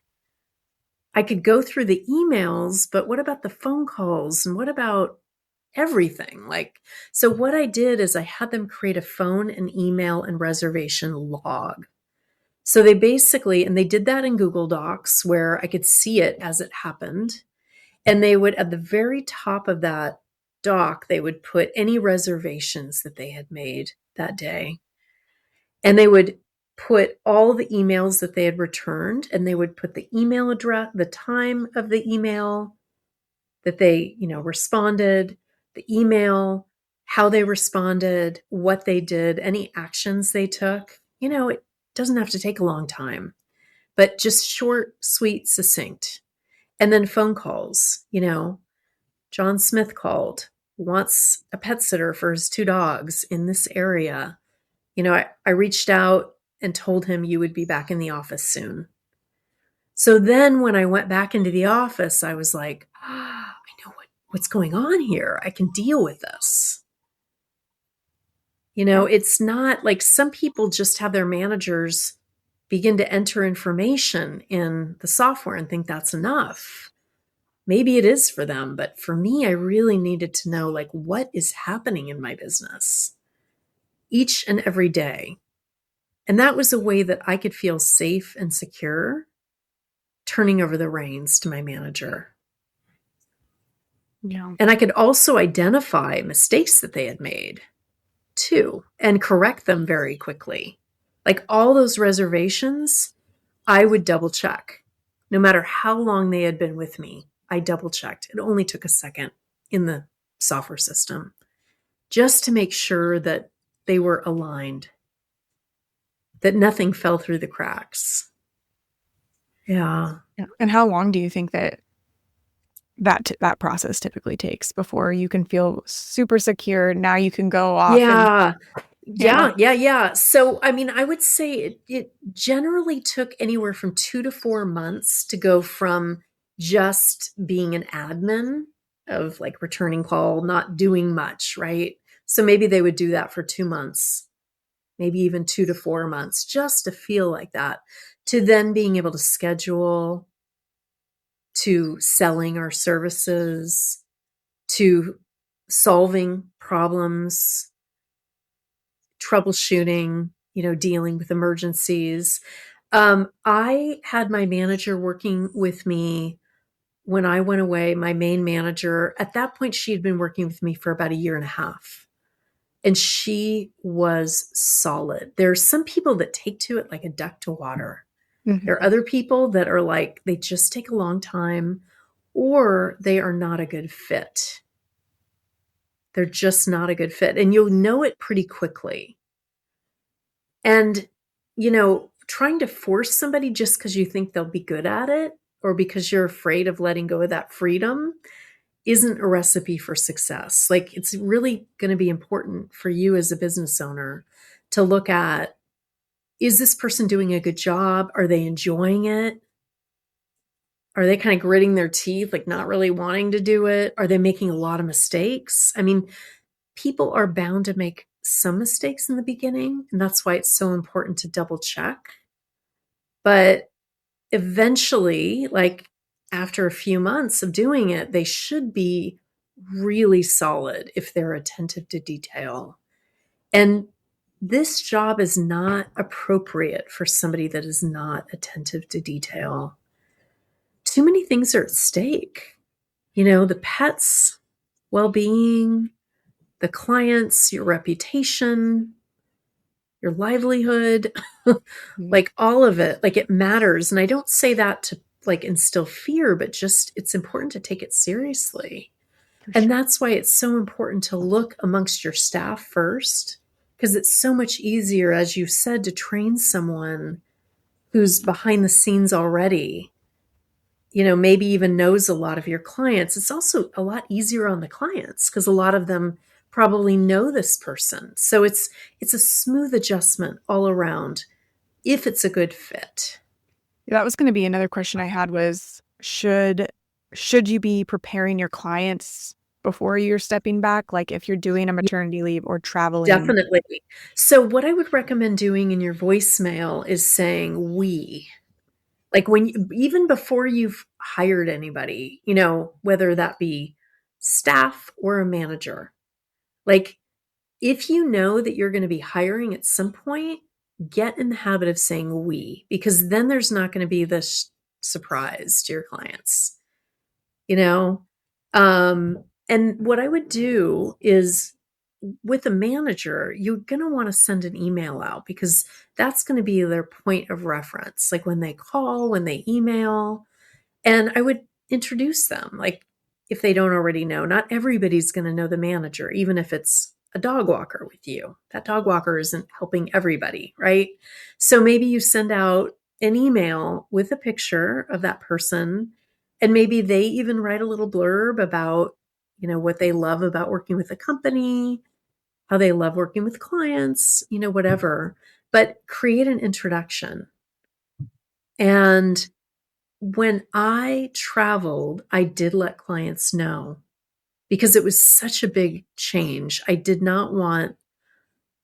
I could go through the emails, but what about the phone calls and what about everything? Like, so what I did is I had them create a phone and email and reservation log. So they basically, and they did that in Google Docs where I could see it as it happened. And they would, at the very top of that doc, they would put any reservations that they had made that day. And they would put all the emails that they had returned, and they would put the email address, the time of the email that they, responded, the email, how they responded, what they did, any actions they took. It doesn't have to take a long time, but just short, sweet, succinct. And then phone calls, John Smith called, wants a pet sitter for his two dogs in this area. I reached out and told him you would be back in the office soon. So then when I went back into the office, I was like, I know what's going on here. I can deal with this. Yeah. It's not like some people just have their managers begin to enter information in the software and think that's enough. Maybe it is for them, but for me, I really needed to know like what is happening in my business each and every day. And that was a way that I could feel safe and secure turning over the reins to my manager. Yeah. And I could also identify mistakes that they had made too and correct them very quickly. Like all those reservations, I would double check. No matter how long they had been with me, I double checked. It only took a second in the software system just to make sure that they were aligned, that nothing fell through the cracks. Yeah. Yeah. And how long do you think that process typically takes before you can feel super secure? Now you can go off and Yeah. handle. Yeah. So, I mean, I would say it generally took anywhere from 2 to 4 months to go from just being an admin of like returning call, not doing much, right? So maybe they would do that for 2 months maybe even 2 to 4 months, just to feel like that, to then being able to schedule, to selling our services, to solving problems, troubleshooting, dealing with emergencies. I had my manager working with me when I went away. My main manager, at that point, she had been working with me for about a year and a half. And she was solid. There's some people that take to it like a duck to water. Mm-hmm. There are other people that are like, they just take a long time, or they are not a good fit. They're just not a good fit. And you'll know it pretty quickly. And, trying to force somebody just because you think they'll be good at it, or because you're afraid of letting go of that freedom, isn't a recipe for success. Like, it's really going to be important for you as a business owner to look at, is this person doing a good job? Are they enjoying it? Are they kind of gritting their teeth, like not really wanting to do it? Are they making a lot of mistakes? I mean, people are bound to make some mistakes in the beginning, and that's why it's so important to double check. But eventually, like after a few months of doing it, they should be really solid if they're attentive to detail. And this job is not appropriate for somebody that is not attentive to detail. Too many things are at stake. The pet's well-being, the clients, your reputation, your livelihood, like all of it, like it matters. And I don't say that to like instill fear, but just it's important to take it seriously. And that's why it's so important to look amongst your staff first, because it's so much easier, as you said, to train someone who's behind the scenes already, maybe even knows a lot of your clients. It's also a lot easier on the clients because a lot of them probably know this person. So it's a smooth adjustment all around if it's a good fit. That was going to be another question I had was, should you be preparing your clients before you're stepping back? Like if you're doing a maternity leave or traveling? Definitely. So what I would recommend doing in your voicemail is saying we. Like even before you've hired anybody, whether that be staff or a manager, like if you know that you're going to be hiring at some point, get in the habit of saying we, because then there's not going to be this surprise to your clients, and what I would do is, with a manager, you're going to want to send an email out because that's going to be their point of reference. Like when they call, when they email, and I would introduce them. Like if they don't already know, not everybody's going to know the manager, even if it's a dog walker with you. That dog walker isn't helping everybody, right? So maybe you send out an email with a picture of that person, and maybe they even write a little blurb about, what they love about working with the company, how they love working with clients, whatever, but create an introduction. And when I traveled, I did let clients know because it was such a big change. I did not want,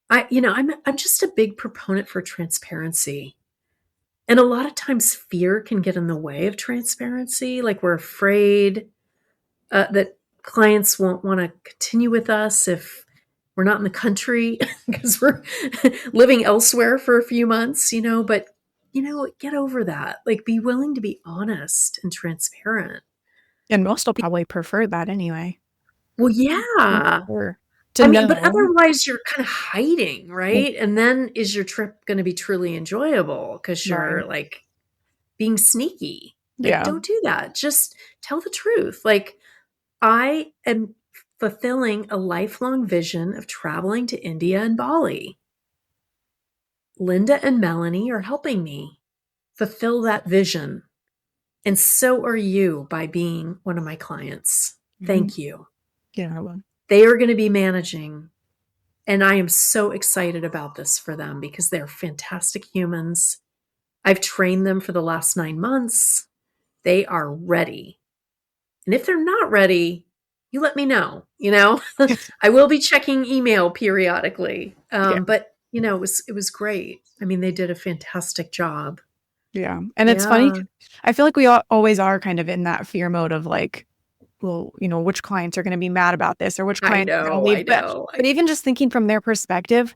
I'm just a big proponent for transparency. And a lot of times fear can get in the way of transparency. Like we're afraid that clients won't want to continue with us if we're not in the country because we're living elsewhere for a few months, but get over that. Like be willing to be honest and transparent. And most will probably prefer that anyway. Well, yeah. But otherwise you're kind of hiding, right? And then is your trip going to be truly enjoyable because you're like being sneaky? Like, don't do that. Just tell the truth. Like, I am fulfilling a lifelong vision of traveling to India and Bali. Linda and Melanie are helping me fulfill that vision. And so are you by being one of my clients. Thank you. Yeah, I will. They are going to be managing. And I am so excited about this for them because they're fantastic humans. I've trained them for the last 9 months. They are ready. And if they're not ready, you let me know, I will be checking email periodically. But it was great. I mean, they did a fantastic job. Yeah. And it's funny. Yeah. I feel like we always are kind of in that fear mode of like, well, which clients are going to be mad about this or which I clients are going to know, I leave. know. But even just thinking from their perspective,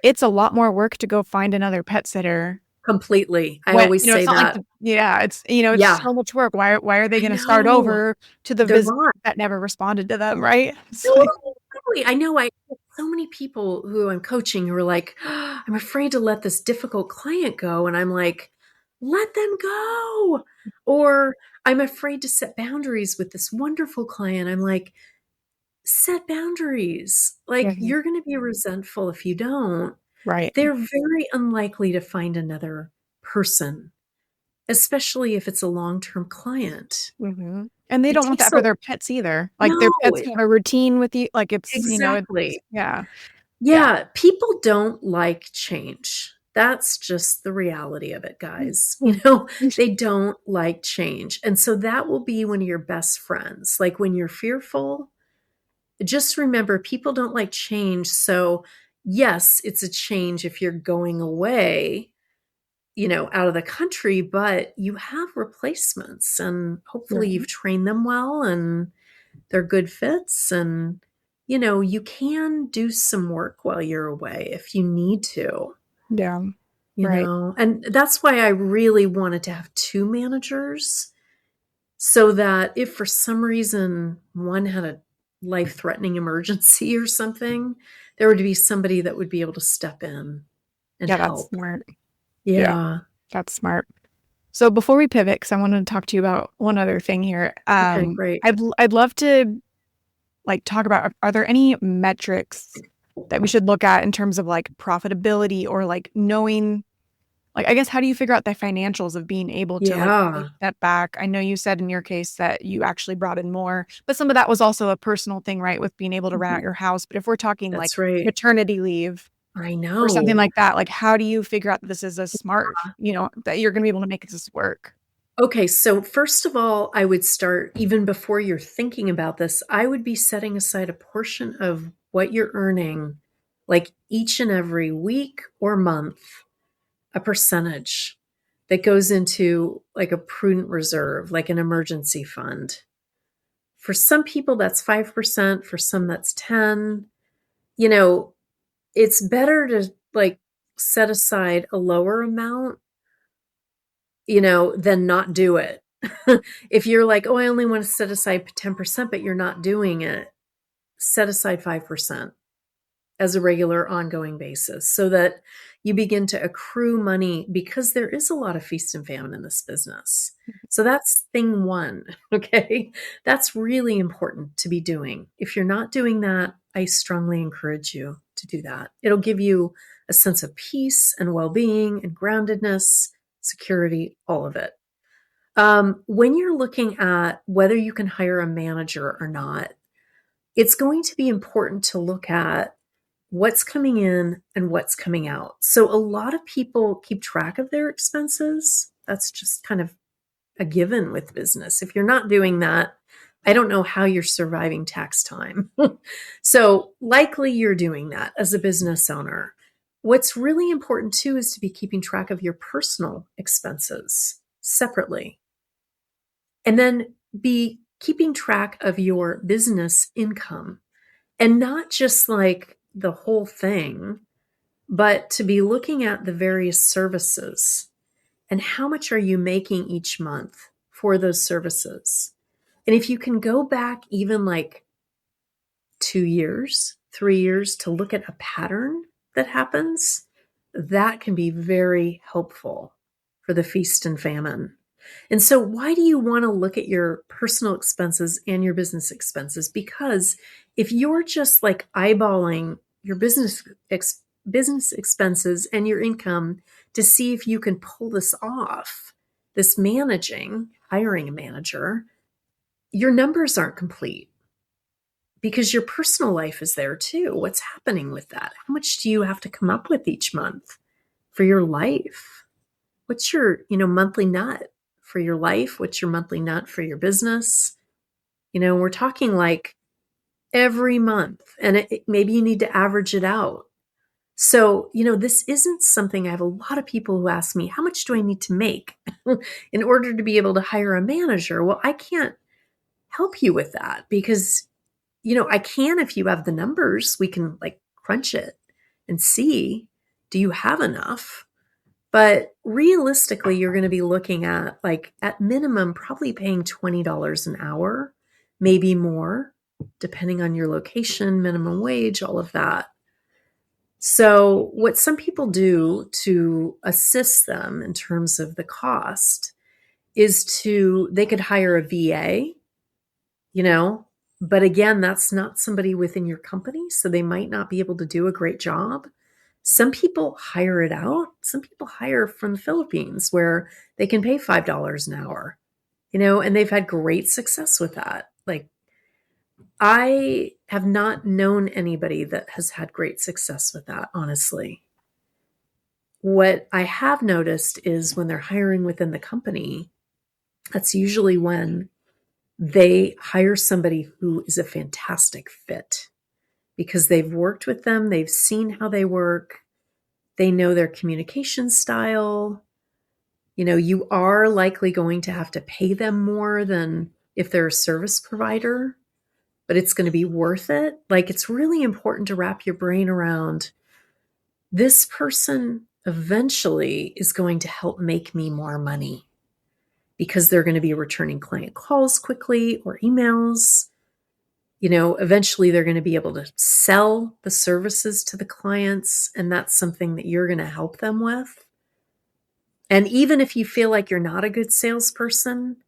it's a lot more work to go find another pet sitter. Completely. I When, always it's say not like, that. it's Yeah, so much work. Why are they I going to start know. over to the They're visit not. that never responded to them? Right. It's like, Totally, totally. I know I have so many people who I'm coaching who are like, I'm afraid to let this difficult client go. And I'm like, let them go. Or I'm afraid to set boundaries with this wonderful client. I'm like, set boundaries. Like, mhm, you're going to be resentful if you don't. right. They're very unlikely to find another person, especially if it's a long-term client. Hmm. And they It don't want takes that a for their pets either. Like their no, pets have a routine with you. Like exactly. yeah. Yeah. Yeah, people don't like change. That's just the reality of it, guys. They don't like change. And so that will be one of your best friends. Like when you're fearful, just remember people don't like change. So, yes, it's a change if you're going away, out of the country, but you have replacements and hopefully Yeah. you've trained them well and they're good fits. And, you can do some work while you're away if you need to, Yeah. Right. and that's why I really wanted to have two managers so that if for some reason one had a life threatening emergency or something, there would be somebody that would be able to step in and Yeah, that's help. smart. Yeah, Yeah. that's smart. So before we pivot, because I wanted to talk to you about one other thing here. Okay, great. I'd love to like talk about are there any metrics that we should look at in terms of like profitability or like knowing like I guess how do you figure out the financials of being able to like take Yeah, that back? I know you said in your case that you actually brought in more, but some of that was also a personal thing, right? With being able to rent out your house. But if we're talking like that's right. maternity leave I or something know. like that, like how do you figure out that this is a smart, that you're going to be able to make this work? Okay, so first of all, I would start even before you're thinking about this, I would be setting aside a portion of what you're earning, like each and every week or month, a percentage that goes into like a prudent reserve, like an emergency fund. For some people, that's 5%, for some, that's 10. You know, it's better to like set aside a lower amount then not do it. If you're like, oh, I only want to set aside 10%, but you're not doing it, set aside 5% as a regular ongoing basis so that you begin to accrue money because there is a lot of feast and famine in this business. So that's thing one. Okay. That's really important to be doing. If you're not doing that, I strongly encourage you to do that. It'll give you a sense of peace and well being and groundedness, security, all of it. When you're looking at whether you can hire a manager or not, it's going to be important to look at what's coming in and what's coming out. So a lot of people keep track of their expenses. That's just kind of a given with business. If you're not doing that, I don't know how you're surviving tax time. So likely you're doing that as a business owner. What's really important too is to be keeping track of your personal expenses separately. And then be keeping track of your business income and not just like the whole thing, but to be looking at the various services and how much are you making each month for those services. And if you can go back even like 2 years, 3 years to look at a pattern that happens, that can be very helpful for the feast and famine. And so, why do you want to look at your personal expenses and your business expenses? Because if you're just like eyeballing your business expenses and your income to see if you can pull this off, this hiring a manager, your numbers aren't complete because your personal life is there too. What's happening with that? How much do you have to come up with each month for your life? What's your, monthly nut for your life? What's your monthly nut for your business? We're talking like every month and maybe you need to average it out. So, this isn't something. I have a lot of people who ask me, how much do I need to make in order to be able to hire a manager? Well, I can't help you with that because, I can if you have the numbers, we can like crunch it and see, do you have enough? But realistically, you're going to be looking at like at minimum, probably paying $20 an hour, maybe more, depending on your location, minimum wage, all of that. So, what some people do to assist them in terms of the cost is they could hire a VA, you know, but again, that's not somebody within your company. So, they might not be able to do a great job. Some people hire it out. Some people hire from the Philippines where they can pay $5 an hour, and they've had great success with that. Like, I have not known anybody that has had great success with that, honestly. What I have noticed is when they're hiring within the company, that's usually when they hire somebody who is a fantastic fit because they've worked with them, they've seen how they work, they know their communication style. You are likely going to have to pay them more than if they're a service provider, but it's going to be worth it. Like, it's really important to wrap your brain around this person eventually is going to help make me more money because they're going to be returning client calls quickly or emails. Eventually they're going to be able to sell the services to the clients, and that's something that you're going to help them with. And even if you feel like you're not a good salesperson,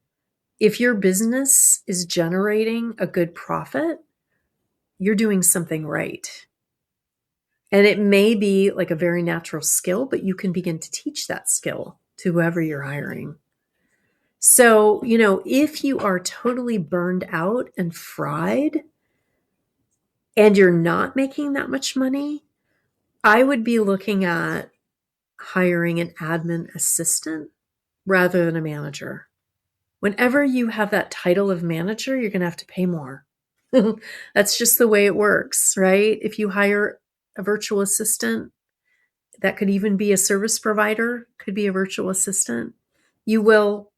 if your business is generating a good profit, you're doing something right. And it may be like a very natural skill, but you can begin to teach that skill to whoever you're hiring. So, if you are totally burned out and fried and you're not making that much money, I would be looking at hiring an admin assistant rather than a manager. Whenever you have that title of manager, you're going to have to pay more. That's just the way it works, right? If you hire a virtual assistant, that could even be a service provider, could be a virtual assistant, you will,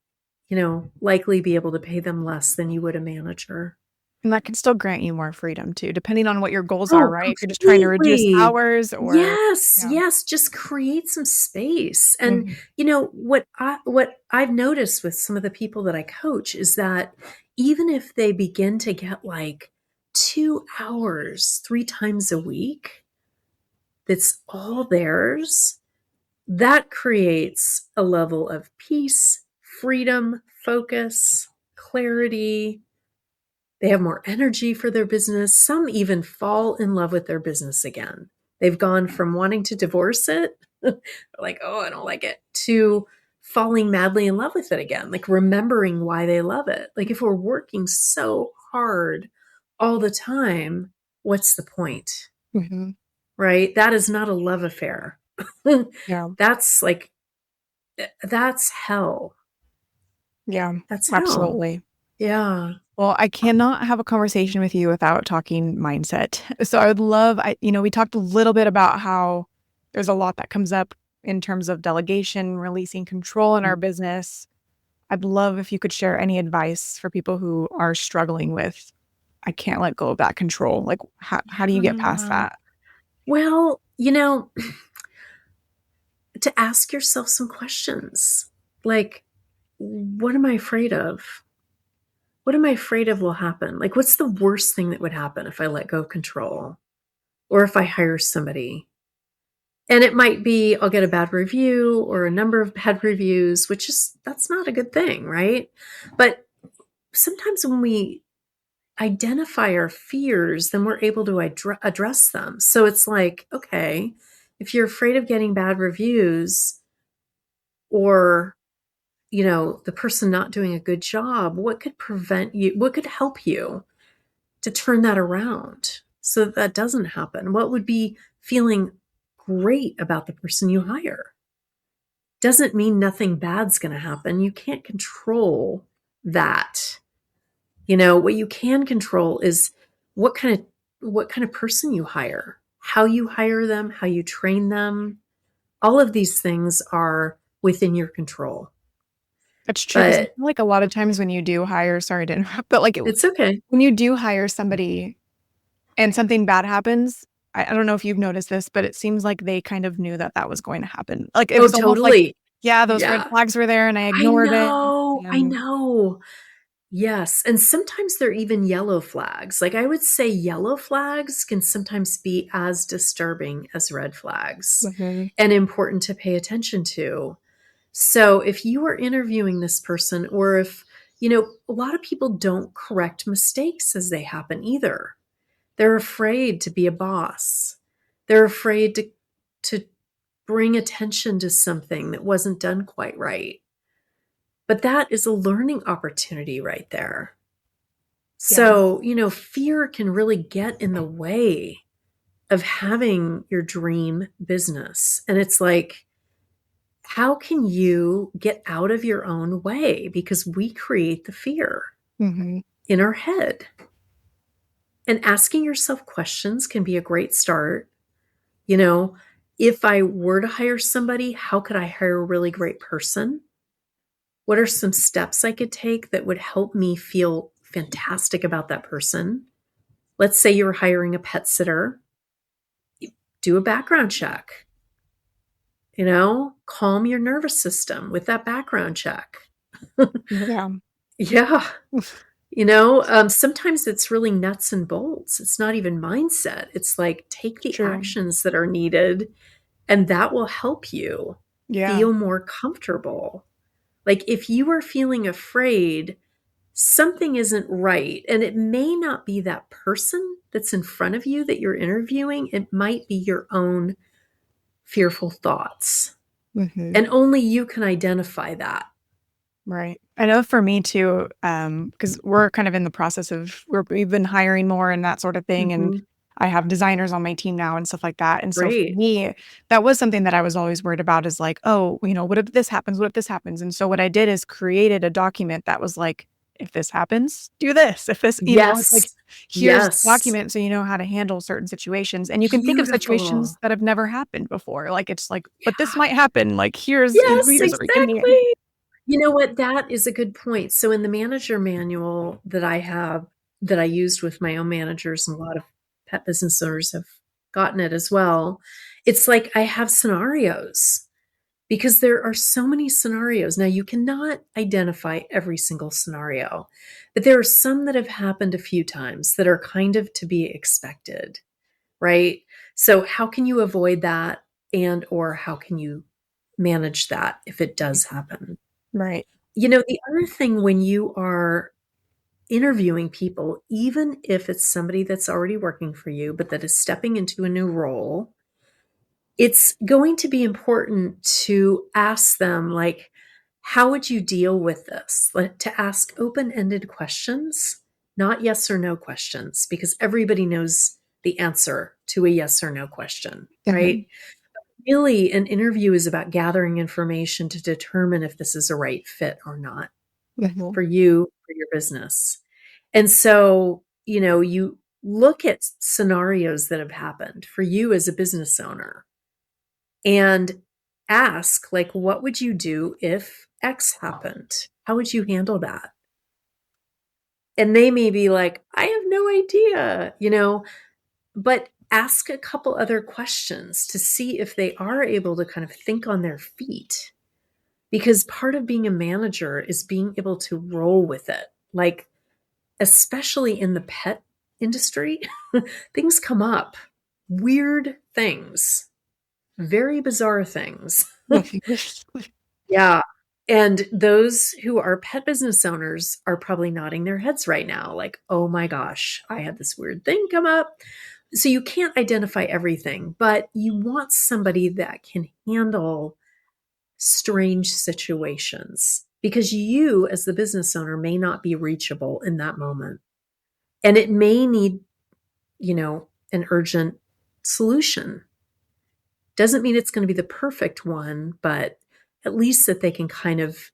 likely be able to pay them less than you would a manager. And that can still grant you more freedom too, depending on what your goals are, Oh, right? If you're just trying to reduce completely. hours or Yes, yeah. yes, just create some space. And Mhm. what I've noticed with some of the people that I coach is that even if they begin to get like 2 hours 3 times a week, that's all theirs, that creates a level of peace, freedom, focus, clarity. They have more energy for their business. Some even fall in love with their business again. They've gone from wanting to divorce it, like, oh, I don't like it, to falling madly in love with it again, like remembering why they love it. Like, if we're working so hard all the time, what's the point? Mhm. Right? That is not a love affair. Yeah. That's like, that's hell. Yeah. That's hell. Absolutely. Yeah. Well, I cannot have a conversation with you without talking mindset. So I would love, we talked a little bit about how there's a lot that comes up in terms of delegation, releasing control in our business. I'd love if you could share any advice for people who are struggling with, I can't let go of that control. Like, how do you get past Yeah. that? Well, to ask yourself some questions like, what am I afraid of? What am I afraid of will happen? Like, what's the worst thing that would happen if I let go of control or if I hire somebody? And it might be I'll get a bad review or a number of bad reviews, which is, that's not a good thing, right? But sometimes when we identify our fears, then we're able to address them. So it's like, okay, if you're afraid of getting bad reviews or the person not doing a good job, what could prevent you? What could help you to turn that around so that doesn't happen? What would be feeling great about the person you hire? Doesn't mean nothing bad's going to happen. You can't control that. What you can control is what kind of person you hire. how you hire them, how you train them. All of these things are within your control. That's true. Because I But feel like a lot of times when you do hire, sorry to interrupt, but like it's okay. when you do hire somebody and something bad happens, I don't know if you've noticed this, but it seems like they kind of knew that that was going to happen. Like it Oh, was almost like, totally. yeah, those red Yeah. flags were there and I I ignored it. know. I And know. Yes. And sometimes they're even yellow flags. Like I would say yellow flags can sometimes be as disturbing as red flags Mhm. and important to pay attention to. So if you are interviewing this person, or if, a lot of people don't correct mistakes as they happen either. They're afraid to be a boss. They're afraid to bring attention to something that wasn't done quite right. But that is a learning opportunity right there. Yeah. So, fear can really get in the way of having your dream business. And it's like, how can you get out of your own way? Because we create the fear Mhm. in our head. And asking yourself questions can be a great start. You know, if I were to hire somebody, how could I hire a really great person? What are some steps I could take that would help me feel fantastic about that person? Let's say you're hiring a pet sitter, do a background check, calm your nervous system with that background check. Yeah. Yeah. Sometimes it's really nuts and bolts. It's not even mindset. It's like take the True. actions that are needed, and that will help you Yeah. feel more comfortable. Like if you are feeling afraid, something isn't right. And it may not be that person that's in front of you that you're interviewing. It might be your own fearful thoughts. Mhm. And only you can identify that. Right. I know for me too, because we're kind of in the process of we've been hiring more and that sort of thing. And Mhm. I have designers on my team now and stuff like that. And so for Great. me, that was something that I was always worried about is like, oh, what if this happens? What if this happens? And so what I did is created a document that was like, if this happens, do this. If this, it's like, Yes. here's the Yes. document so you know how to handle certain situations. And you can think of Beautiful. situations that have never happened before. Like it's like, but this Yeah. might happen. Like Yes, here's a beginning. exactly. You know what? That is a good point. So in the manager manual that I have, that I used with my own managers, and a lot of pet business owners have gotten it as well, it's like I have scenarios because there are so many scenarios. Now, you cannot identify every single scenario, but there are some that have happened a few times that are kind of to be expected, right? So how can you avoid that, and or how can you manage that if it does happen? Right. The other thing when you are interviewing people, even if it's somebody that's already working for you, but that is stepping into a new role, it's going to be important to ask them, like, how would you deal with this? Like, to ask open-ended questions, not yes or no questions, because everybody knows the answer to a yes or no question, right? Mhm. Really, an interview is about gathering information to determine if this is a right fit or not Mhm. for you, for your business. And so, you look at scenarios that have happened for you as a business owner and ask, like, what would you do if X happened? How would you handle that? And they may be like, I have no idea, but ask a couple other questions to see if they are able to kind of think on their feet. Because part of being a manager is being able to roll with it. Like, especially in the pet industry, things come up, weird things, very bizarre things. Yeah. And those who are pet business owners are probably nodding their heads right now, like, oh my gosh, I had this weird thing come up. So you can't identify everything, but you want somebody that can handle strange situations because you, as the business owner, may not be reachable in that moment. And it may need, an urgent solution. Doesn't mean it's going to be the perfect one, but at least that they can kind of,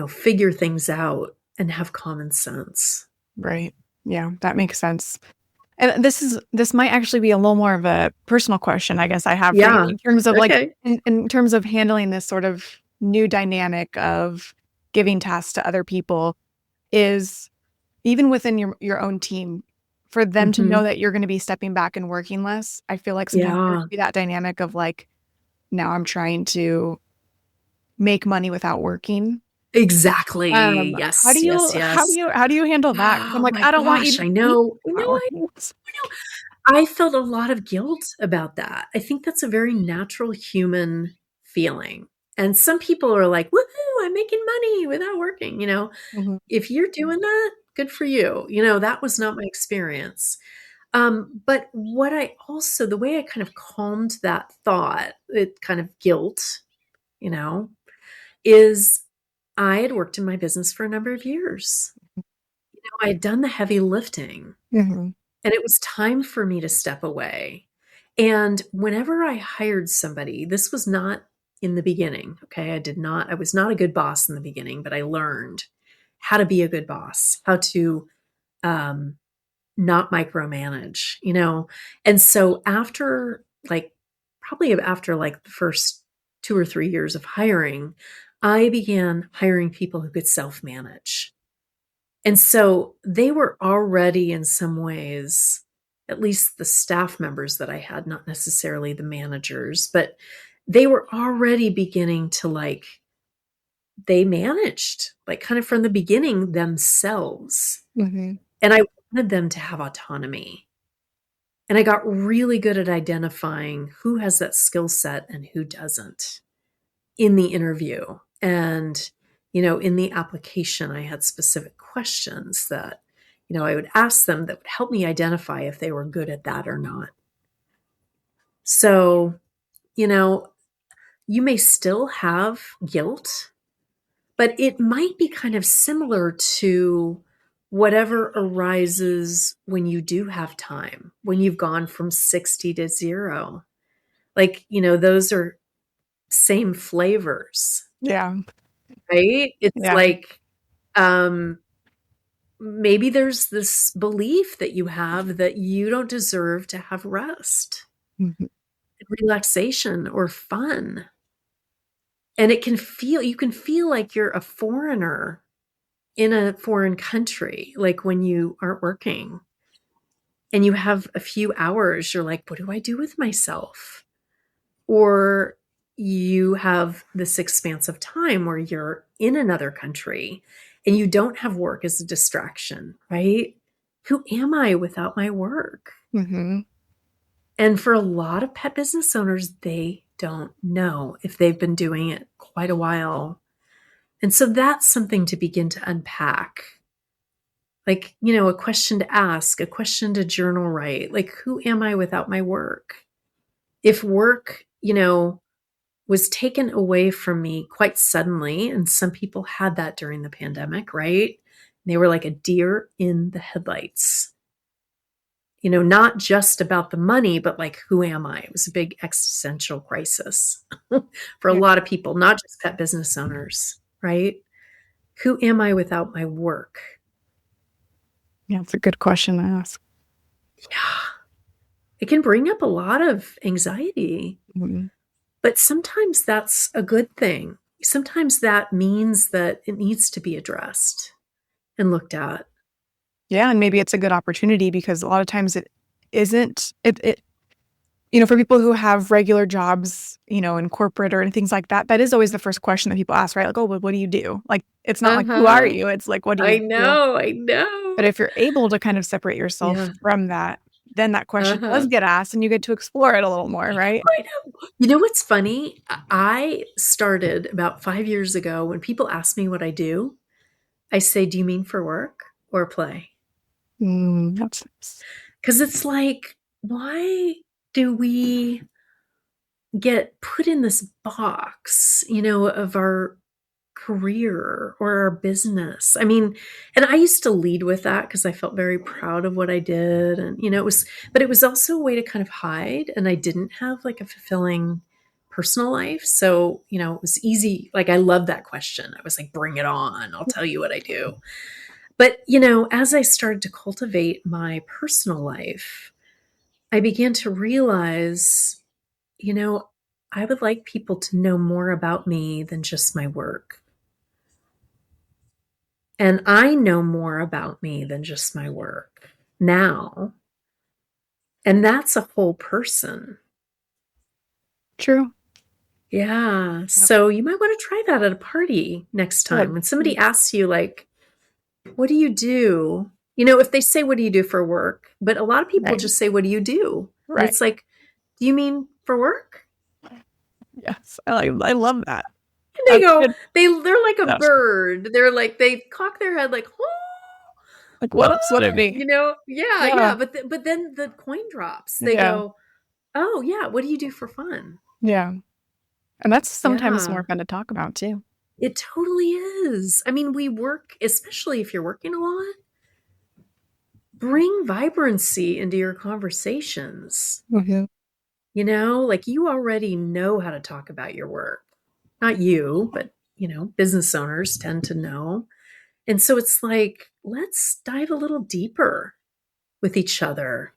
figure things out and have common sense. Right. Yeah, that makes sense. And this might actually be a little more of a personal question, I guess I have for you Yeah. in terms of like, Okay. in terms of handling this sort of new dynamic of giving tasks to other people is even within your own team, for them to know Hmm. that you're going to be stepping back and working less. I feel like sometimes there Yeah. can be that dynamic of like, now I'm trying to make money without working. Exactly. How do Yes. Yes. you Yes. handle that? 'Cause I'm Oh like, my I don't want you gosh. to I be know. I know. without working. I felt a lot of guilt about that. I think that's a very natural human feeling. And some people are like, woohoo, I'm making money without working. Mhm, If you're doing that, good for you. That was not my experience. But the way I kind of calmed that thought, it kind of guilt, you know, is I had worked in my business for a number of years. I had done the heavy lifting. mhm, And it was time for me to step away. And whenever I hired somebody, this was not in the beginning. Okay. I was not a good boss in the beginning, but I learned how to be a good boss, how to um, not micromanage. And so probably after like the first 2 or 3 years of hiring, I began hiring people who could self manage. And so they were already in some ways, at least the staff members that I had, not necessarily the managers, but they were already beginning to they managed, like kind of from the beginning themselves. mhm, And I wanted them to have autonomy. And I got really good at identifying who has that skill set and who doesn't in the interview. And, in the application, I had specific questions that, I would ask them that would help me identify if they were good at that or not. So, you know, you may still have guilt, but it might be kind of similar to whatever arises when you do have time, when you've gone from 60 to 0. Those are same flavors, yeah, right? It's yeah, like, um, maybe there's this belief that you have that you don't deserve to have rest, mhm, relaxation, or fun. And you can feel like you're a foreigner in a foreign country, like when you aren't working and you have a few hours, you're like, what do I do with myself? Or you have this expanse of time where you're in another country and you don't have work as a distraction, right? Who am I without my work? mhm, And for a lot of pet business owners, they don't know if they've been doing it quite a while. And so that's something to begin to unpack. Like, a question to ask, a question to journal write. Like, who am I without my work? If work, was taken away from me quite suddenly, and some people had that during the pandemic, right? They were like a deer in the headlights. Not just about the money, but like, who am I? It was a big existential crisis for a yeah, lot of people, not just pet business owners, right? Who am I without my work? yeah, it's a good question to ask. Yeah, it can bring up a lot of anxiety, Mhm. but sometimes that's a good thing. Sometimes that means that it needs to be addressed and looked at. Yeah, and maybe it's a good opportunity because a lot of times it isn't it for people who have regular jobs, in corporate or things like that, that is always the first question that people ask, right? Like, "Oh, well, what do you do?" Like, it's not like, "Who are Uh-huh. you?" It's like, "What do I you do?" know, I know. But if you're able to kind of separate yourself Yeah. from that, then that question does Uh-huh. get asked and you get to explore it a little more, right? I know. You know what's funny? I started about 5 years ago when people ask me what I do, I say, "Do you mean for work or play?" That's nice. Because it's like, why do we get put in this box, of our career or our business? I mean, and I used to lead with that because I felt very proud of what I did. And, but it was also a way to kind of hide. And I didn't have like a fulfilling personal life. So, it was easy. Like, I loved that question. I was like, bring it on. I'll tell you what I do. But, as I started to cultivate my personal life, I began to realize, I would like people to know more about me than just my work. And I know more about me than just my work now. And that's a whole person. True. Yeah. So you might want to try that at a party next time. When somebody asks you, like, what do you do? If they say, what do you do for work? But a lot of people Right. just say, what do you do? Right. And it's like, do you mean for work? Yes. I love that. And they go, they're like a bird. They're like, they cock their head like, oh, like, what else would it be? Yeah. But then the coin drops. They go, oh yeah, what do you do for fun? Yeah. And that's sometimes more fun to talk about too. It totally is. I mean, we work, especially if you're working a lot, bring vibrancy into your conversations. Mm-hmm. Like you already know how to talk about your work. Not you, but, business owners tend to know. And so it's like, let's dive a little deeper with each other.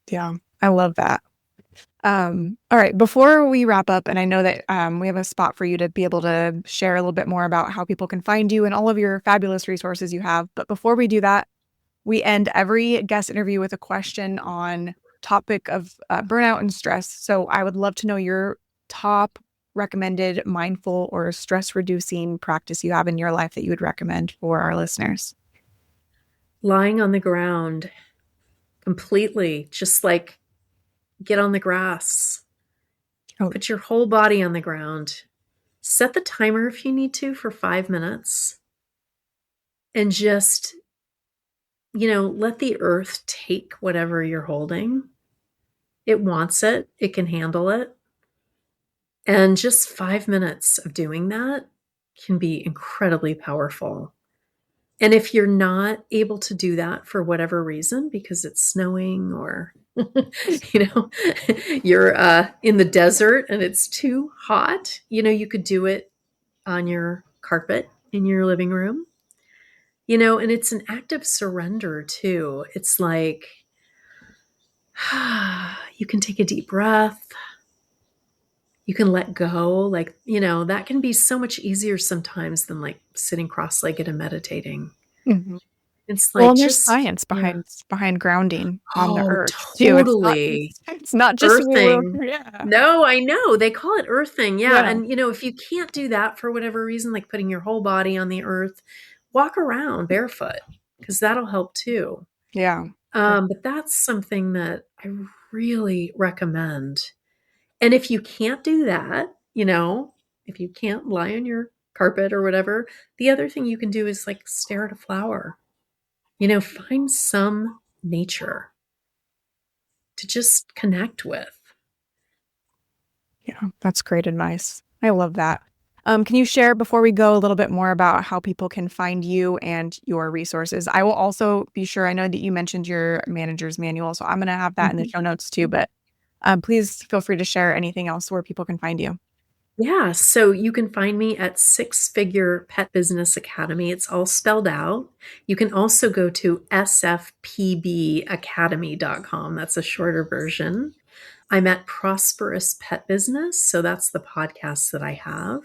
Yeah, I love that. All right, before we wrap up, and I know that we have a spot for you to be able to share a little bit more about how people can find you and all of your fabulous resources you have. But before we do that, we end every guest interview with a question on topic of burnout and stress. So I would love to know your top recommended mindful or stress reducing practice you have in your life that you would recommend for our listeners. Lying on the ground completely, just like get on the grass. Put your whole body on the ground. Set the timer if you need to for 5 minutes. And just, let the earth take whatever you're holding. It wants it. It can handle it. And just 5 minutes of doing that can be incredibly powerful. And if you're not able to do that for whatever reason, because it's snowing or, you're in the desert and it's too hot, you could do it on your carpet in your living room, and it's an act of surrender too. It's like, you can take a deep breath. You can let go. Like, that can be so much easier sometimes than like sitting cross-legged and meditating. Mm-hmm. It's like, there's science behind grounding on the earth totally. too. It's not just earthing. Yeah. No, I know. They call it earthing. Yeah. And if you can't do that for whatever reason, like putting your whole body on the earth, walk around barefoot because that'll help too. Yeah. But that's something that I really recommend. And if you can't do that, if you can't lie on your carpet or whatever, the other thing you can do is like stare at a flower. Find some nature to just connect with. Yeah, that's great advice. I love that. Can you share before we go a little bit more about how people can find you and your resources? I will also be sure, I know that you mentioned your manager's manual, so I'm going to have that in the show notes too, but please feel free to share anything else where people can find you. Yeah, so you can find me at Six Figure Pet Business Academy. It's all spelled out. You can also go to sfpbacademy.com. That's a shorter version. I'm at Prosperous Pet Business, so that's the podcast that I have.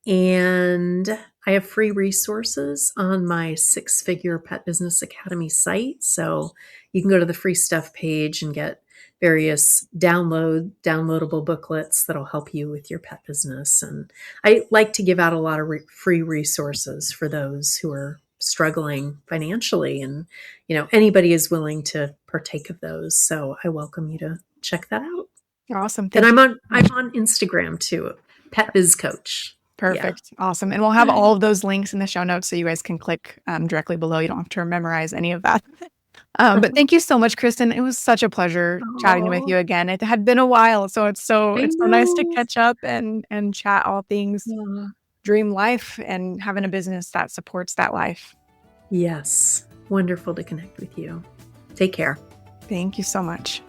And I have free resources on my Six Figure Pet Business Academy site. So you can go to the free stuff page and get various downloadable booklets that'll help you with your pet business. And I like to give out a lot of free resources for those who are struggling financially. And, anybody is willing to partake of those. So I welcome you to check that out. Awesome. And I'm on Instagram too, Pet Biz Coach. Perfect. Yeah. Awesome. And we'll have all of those links in the show notes so you guys can click directly below. You don't have to memorize any of that. But thank you so much, Kristin. It was such a pleasure chatting with you again. It had been a while, so it's so nice to catch up and chat all things dream life and having a business that supports that life. Yes. Wonderful to connect with you. Take care. Thank you so much.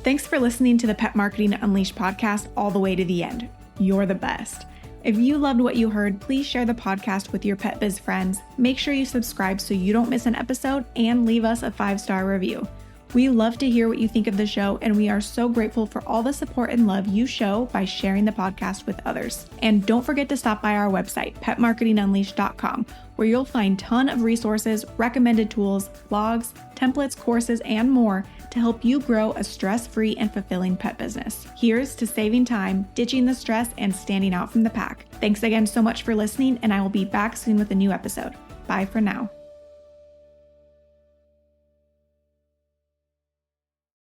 Thanks for listening to the Pet Marketing Unleashed podcast all the way to the end. You're the best. If you loved what you heard, please share the podcast with your pet biz friends. Make sure you subscribe so you don't miss an episode and leave us a 5-star review. We love to hear what you think of the show, and we are so grateful for all the support and love you show by sharing the podcast with others. And don't forget to stop by our website, petmarketingunleashed.com, where you'll find a ton of resources, recommended tools, blogs, templates, courses, and more to help you grow a stress-free and fulfilling pet business. Here's to saving time, ditching the stress, and standing out from the pack. Thanks again so much for listening, and I will be back soon with a new episode. Bye for now.